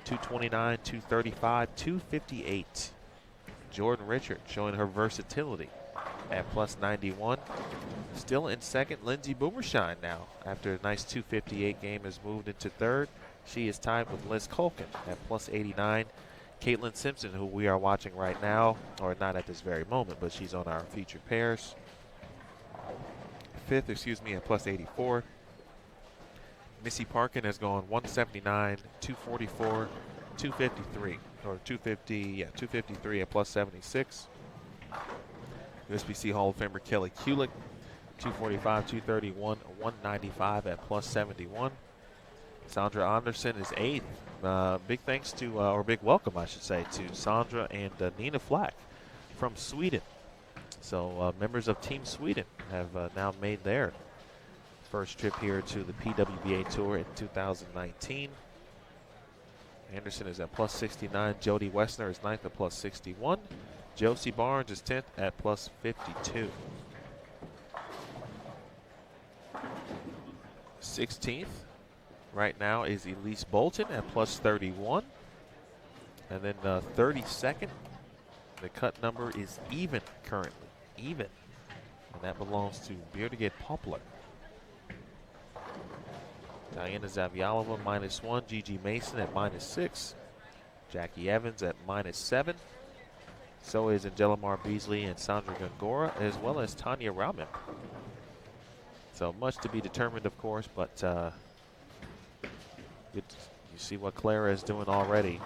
229, 235, 258. Jordan Richard showing her versatility at plus 91. Still in second, Lindsay Boomershine now. After a nice 258 game has moved into third. She is tied with Liz Culkin at plus 89. Caitlin Simpson, who we are watching right now, or not at this very moment, but she's on our featured pairs. Fifth, at plus 84. Missy Parkin has gone 179, 244, 253, or 253 at plus 76. USBC Hall of Famer Kelly Kulick, 245, 231, 195 at plus 71. Sandra Anderson is eighth. Big thanks to, or big welcome, I should say, to Sandra and Nina Flack from Sweden. So members of Team Sweden have now made their first trip here to the PWBA Tour in 2019. Anderson is at plus 69. Jody Wessner is ninth at plus 61. Josie Barnes is 10th at plus 52. 16th right now is Elise Bolton at plus 31. And then 32nd, the cut number is even currently. Even. And that belongs to Beardegate Poplar. Diana Zavialova -1. Gigi Mason at -6. Jackie Evans at -7. So is Angelimar Beasley and Sandra Gongora, as well as Tanya Rauman. So much to be determined, of course, but you see what Clara is doing already.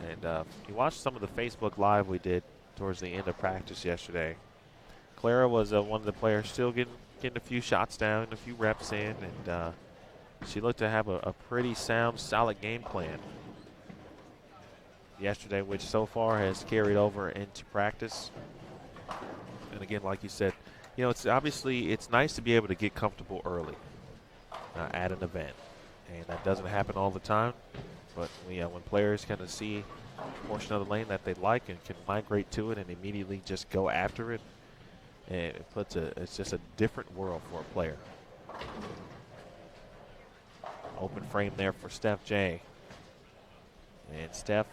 And you watched some of the Facebook Live we did towards the end of practice yesterday. Clara was one of the players still getting a few shots down, a few reps in, and she looked to have a pretty sound, solid game plan yesterday, which so far has carried over into practice. And again, like you said, it's obviously it's nice to be able to get comfortable early at an event, and that doesn't happen all the time. But when players kind of see a portion of the lane that they like and can migrate to it and immediately just go after it, and it's just a different world for a player. Open frame there for Steph J. And Steph,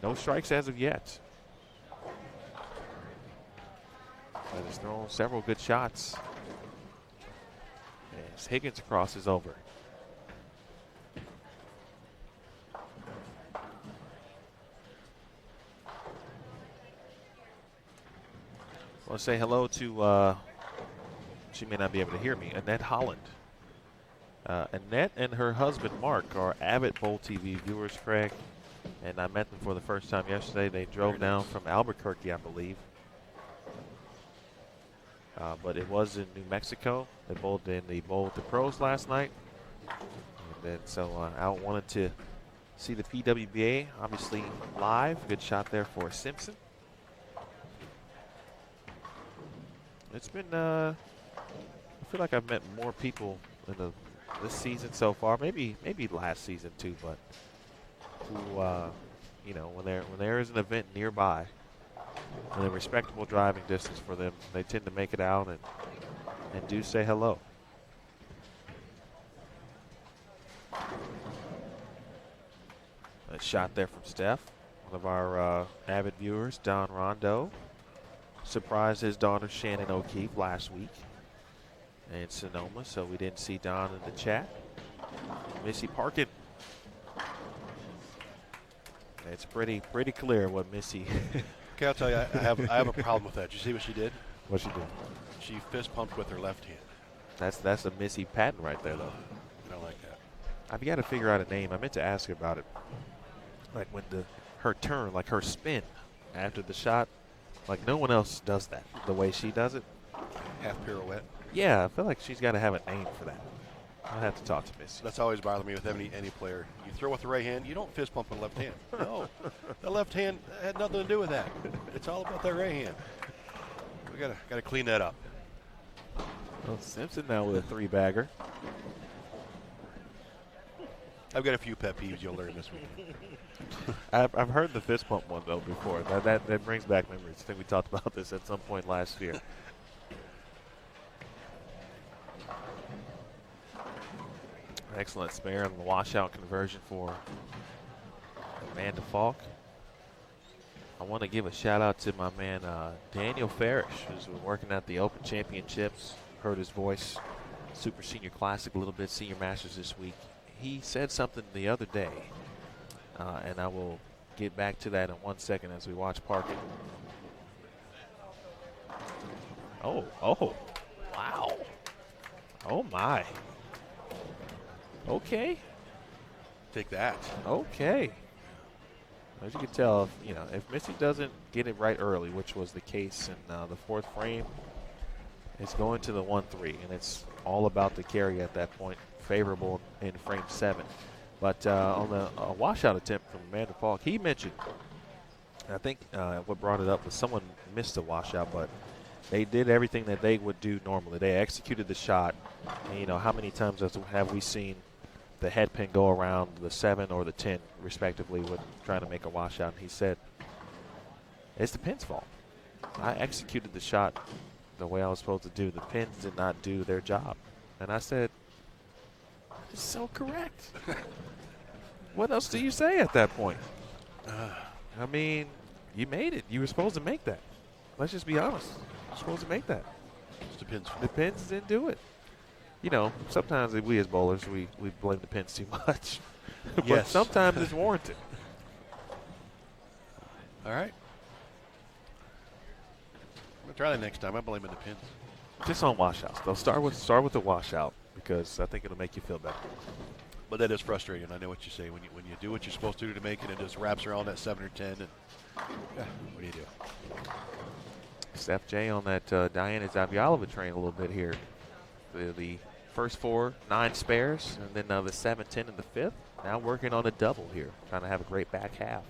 no strikes as of yet. But has thrown several good shots. As Higgins crosses over. I want to say hello to, she may not be able to hear me, Annette Holland. Annette and her husband, Mark, are avid Bowl TV viewers, Craig. And I met them for the first time yesterday. They drove down from Albuquerque, I believe. But it was in New Mexico. They bowled in the Bowl with the Pros last night. And then so I wanted to see the PWBA, obviously live. Good shot there for Simpson. It's been, I feel like I've met more people in this season so far. Maybe last season too, but who, when there is an event nearby, and a respectable driving distance for them, they tend to make it out and do say hello. A shot there from Steph, one of our avid viewers, Don Rondo. Surprised his daughter Shannon O'Keefe last week in Sonoma, so we didn't see Don in the chat. Missy Parkin. It's pretty clear what Missy. Okay, I'll tell you, I have a problem with that. Did you see what she did? What she did? She fist pumped with her left hand. That's a Missy pattern right there, though. I don't like that. I've got to figure out a name. I meant to ask her about it. Like when her turn, like her spin after the shot. Like no one else does that the way she does it. Half pirouette. Yeah, I feel like she's got to have a name for that. I'll have to talk to Missy. That's always bothered me with any player. You throw with the right hand, you don't fist pump with the left hand. No, the left hand had nothing to do with that. It's all about that right hand. We gotta clean that up. Well, Simpson now with a 3-bagger. I've got a few pet peeves you'll learn this week. I've heard the fist pump one though before. That brings back memories. I think we talked about this at some point last year. Excellent spare on the washout conversion for Amanda Falk. I want to give a shout out to my man Daniel Farish, who's been working at the Open Championships. Heard his voice, Super Senior Classic a little bit, Senior Masters this week. He said something the other day, and I will get back to that in 1 second as we watch Parkin. Oh, wow. Oh, my. Okay. Take that. Okay. As you can tell, if Missy doesn't get it right early, which was the case in the 4th frame, it's going to the 1-3, and it's all about the carry at that point, favorable in frame 7. But on the washout attempt from Amanda Falk, he mentioned, I think what brought it up was someone missed a washout, but they did everything that they would do normally. They executed the shot. And, how many times have we seen the head pin go around the 7 or the 10, respectively, when trying to make a washout? And he said, it's the pin's fault. I executed the shot the way I was supposed to do. The pins did not do their job. And I said, it's so correct. What else do you say at that point? I mean, you made it. You were supposed to make that. Let's just be honest. You're supposed to make that. It's the pins. The pins didn't do it. You know, sometimes we as bowlers, we blame the pins too much. But Yes. sometimes it's warranted. All right. I'm going to try that next time. I'm blaming the pins. Just on washouts. They'll start with the washout because I think it'll make you feel better. But that is frustrating. I know what you say. When you do what you're supposed to do to make it, it just wraps around that 7 or 10. And what do you do? Steph J on that Diana Zavialova train a little bit here. The first 4, 9 spares, and then the 7, 10 in the 5th. Now working on a double here, trying to have a great back half.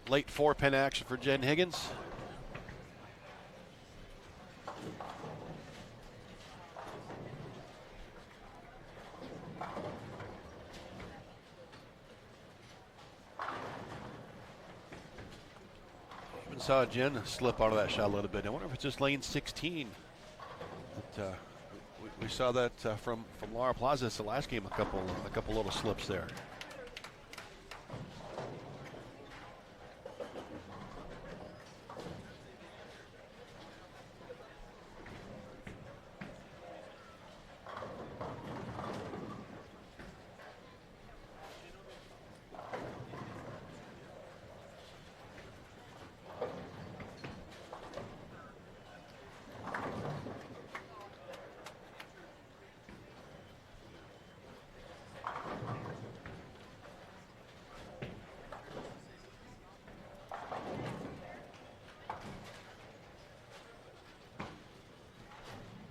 Late 4-pin action for Jen Higgins. Even saw Jen slip out of that shot a little bit. I wonder if it's just lane 16. But, we saw that from Laura Plaza the last game. A couple little slips there.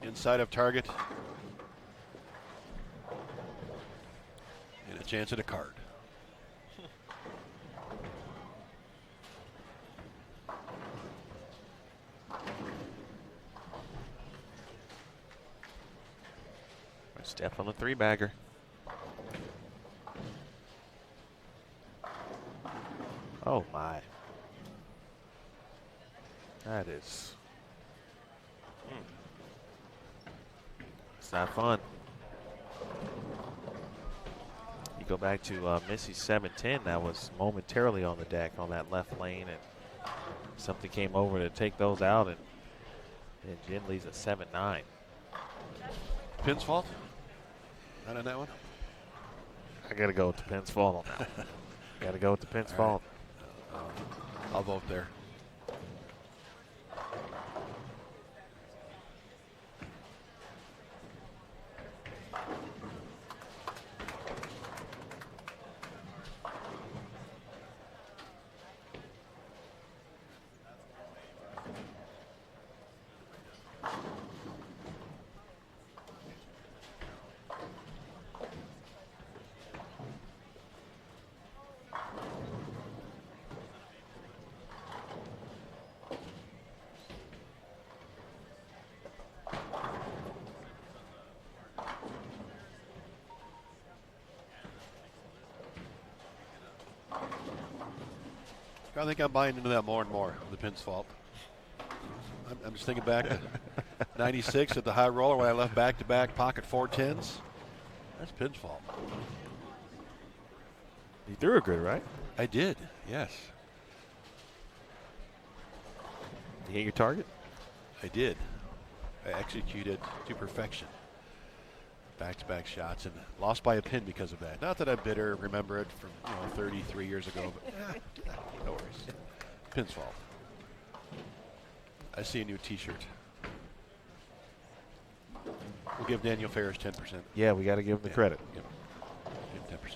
Inside of target. And a chance at a card. Steph on the 3-bagger. Oh my. That is. It's not fun. You go back to Missy's 7-10. That was momentarily on the deck on that left lane, and something came over to take those out, and Jen leaves at 7-9. Pin's fault? Not on that one? I got to go with the pin's fault on that one. Got to go with the pin's fault. I'll vote there. I think I'm buying into that more and more, the pin's fault. I'm just thinking back to 96 at the high roller when I left back-to-back pocket 410s. That's pin's fault. You threw it good, right? I did, yes. You hit your target? I did. I executed to perfection. Back-to-back shots and lost by a pin because of that. Not that I'm bitter, remember it from 33 years ago, but no worries. Pin's fault. I see a new T-shirt. We'll give Daniel Ferris 10%. Yeah, we got to give him the credit. Yep. Give him 10%.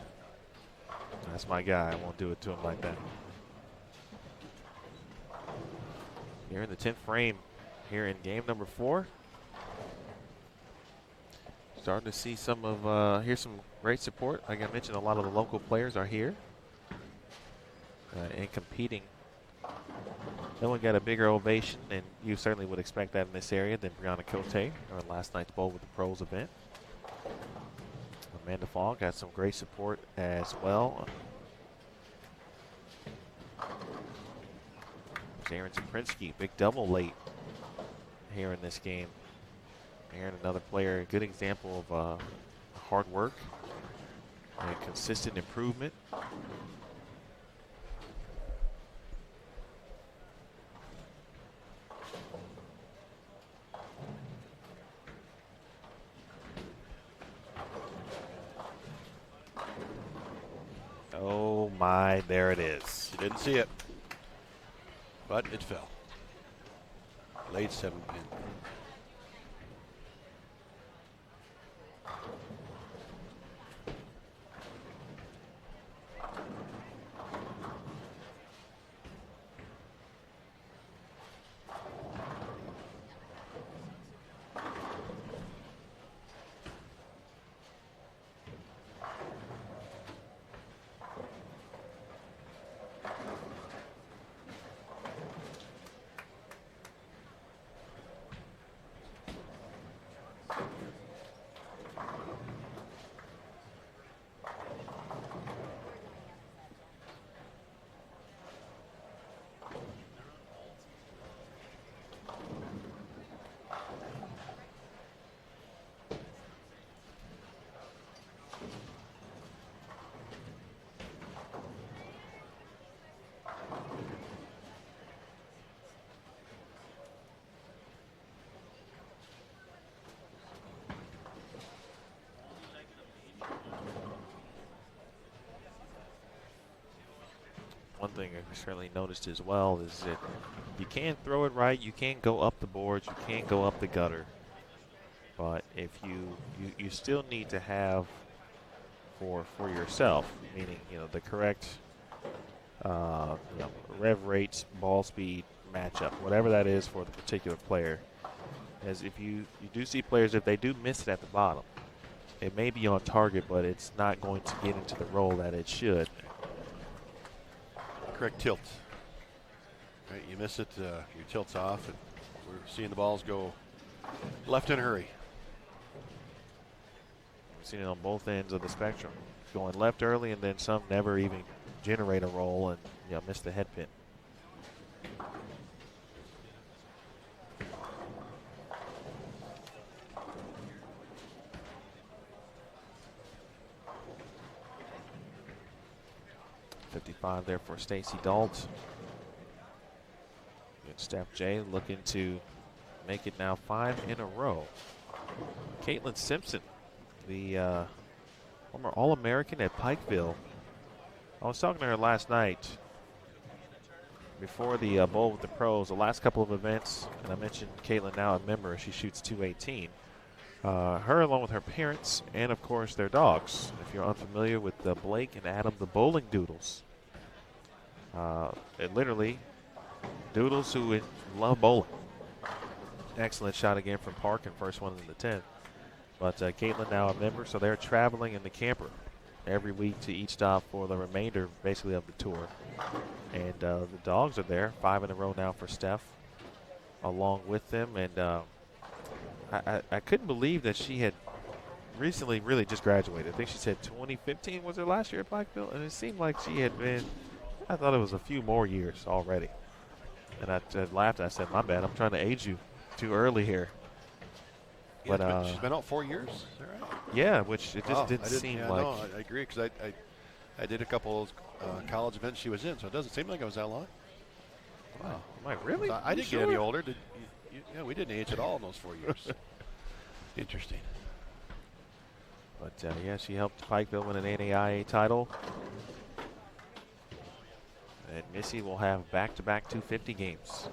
That's my guy. I won't do it to him like that. Here in the 10th frame, here in game number 4. Starting to see some of, here's some great support. Like I mentioned, a lot of the local players are here and competing. No one got a bigger ovation, and you certainly would expect that in this area, than Brianna Cote on last night's Bowl with the Pros event. Amanda Fall got some great support as well. Aaron Zaprinsky, big double late here in this game. Aaron, another player, a good example of hard work and consistent improvement. Oh my, there it is. You didn't see it, but it fell. Late 7 pin. One thing I certainly noticed as well is that you can throw it right, you can go up the boards, you can go up the gutter, but if you still need to have for yourself, meaning the correct rev rates, ball speed matchup, whatever that is for the particular player. As if you do see players, if they do miss it at the bottom, it may be on target, but it's not going to get into the roll that it should. Correct tilt. Right, you miss it, your tilt's off, and we're seeing the balls go left in a hurry. We've seen it on both ends of the spectrum, going left early, and then some never even generate a roll and miss the head pin. .55 there for Stacy Dalt. And Steph J looking to make it now 5 in a row. Caitlin Simpson, the former All-American at Pikeville. I was talking to her last night before the Bowl with the Pros, the last couple of events, and I mentioned Caitlin now a member. She shoots .218. Her along with her parents and, of course, their dogs. If you're unfamiliar with Blake and Adam, the bowling doodles. Literally, doodles who love bowling. Excellent shot again from Park, and first one in the 10th. But Caitlin now a member, so they're traveling in the camper every week to each stop for the remainder, basically, of the tour. And the dogs are there, 5 in a row now for Steph, along with them. And I couldn't believe that she had recently really just graduated. I think she said 2015 was her last year at Pikeville, and it seemed like she had been, I thought it was a few more years already. And I laughed. I said, my bad, I'm trying to age you too early here. Yeah, but she's been out 4 years, is that right? Yeah, which it just didn't seem like. No, I agree, because I did a couple of college events she was in, so it doesn't seem like it was that long. Wow. Am I really? So I didn't get any older. Yeah, we didn't age at all in those 4 years. Interesting. But, yeah, she helped Pikeville win an NAIA title. And Missy will have back-to-back 250 games.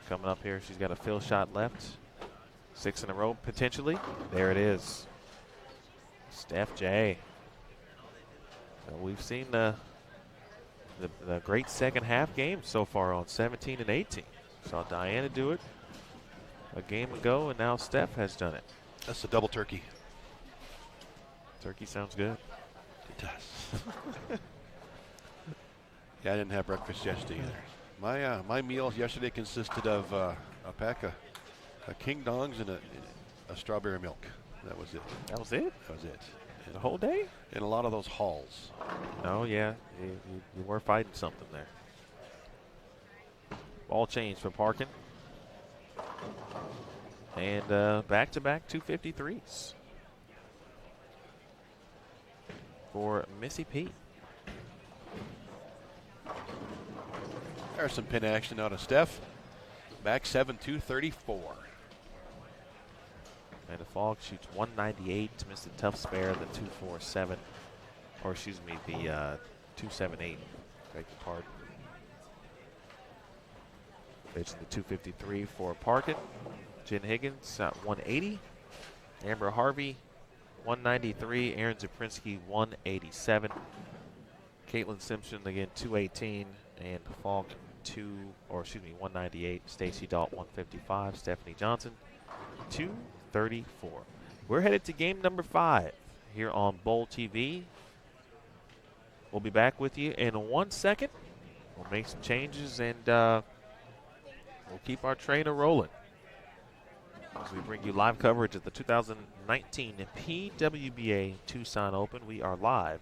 Coming up here, she's got a fill shot left. 6 in a row, potentially. There it is. Steph J. So we've seen the great second half game so far on 17 and 18. Saw Diana do it a game ago, and now Steph has done it. That's a double turkey. Turkey sounds good. It does. Yeah, I didn't have breakfast yesterday either. My meals yesterday consisted of a pack of King Dongs and a strawberry milk. That was it. That was it? That was it. The whole day? And a lot of those halls. Oh, yeah. You were fighting something there. Ball change for Parkin. And back-to-back 253s for Missy P. There's some pin action out of Steph. Back 7-2-34. And the Falk shoots 198 to miss the tough spare, the 247. Or excuse me, the 278. Beg your pardon. It's the 253 for Parkin. Jen Higgins at 180. Amber Harvey 193. Aaron Zaprinsky 187. Caitlin Simpson again 218. And Falk 198. Stacy Dalt 155. Stephanie Johnson 234. We're headed to game number 5 here on Bowl TV. We'll be back with you in 1 second. We'll make some changes and we'll keep our trainer rolling as we bring you live coverage of the 2019 PWBA Tucson Open. We are live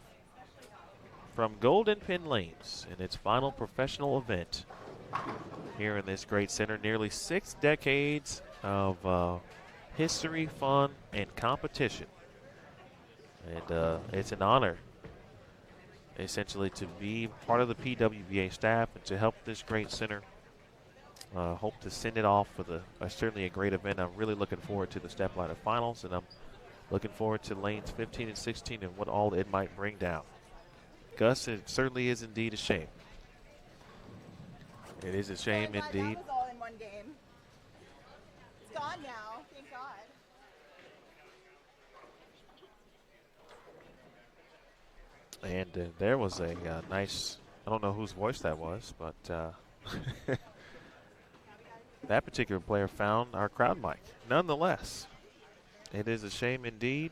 from Golden Pin Lanes in its final professional event here in this great center. Nearly 6 decades of history, fun, and competition. And it's an honor, essentially, to be part of the PWBA staff and to help this great center. Hope to send it off with certainly a great event. I'm really looking forward to the Step Ladder Finals, and I'm looking forward to lanes 15 and 16 and what all it might bring down. Gus, it certainly is indeed a shame. It is a shame indeed. That was all in one game. It's gone now, thank God. And there was a nice, I don't know whose voice that was, but that particular player found our crowd mic. Nonetheless, it is a shame indeed.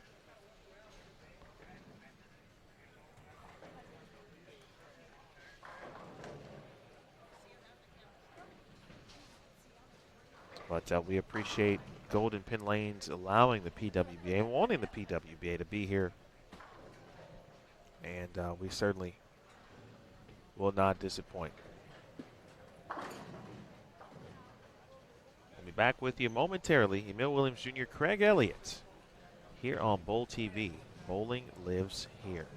But we appreciate Golden Pin Lanes allowing the PWBA and wanting the PWBA to be here. And we certainly will not disappoint. We'll be back with you momentarily. Emil Williams Jr., Craig Elliott here on Bowl TV. Bowling lives here.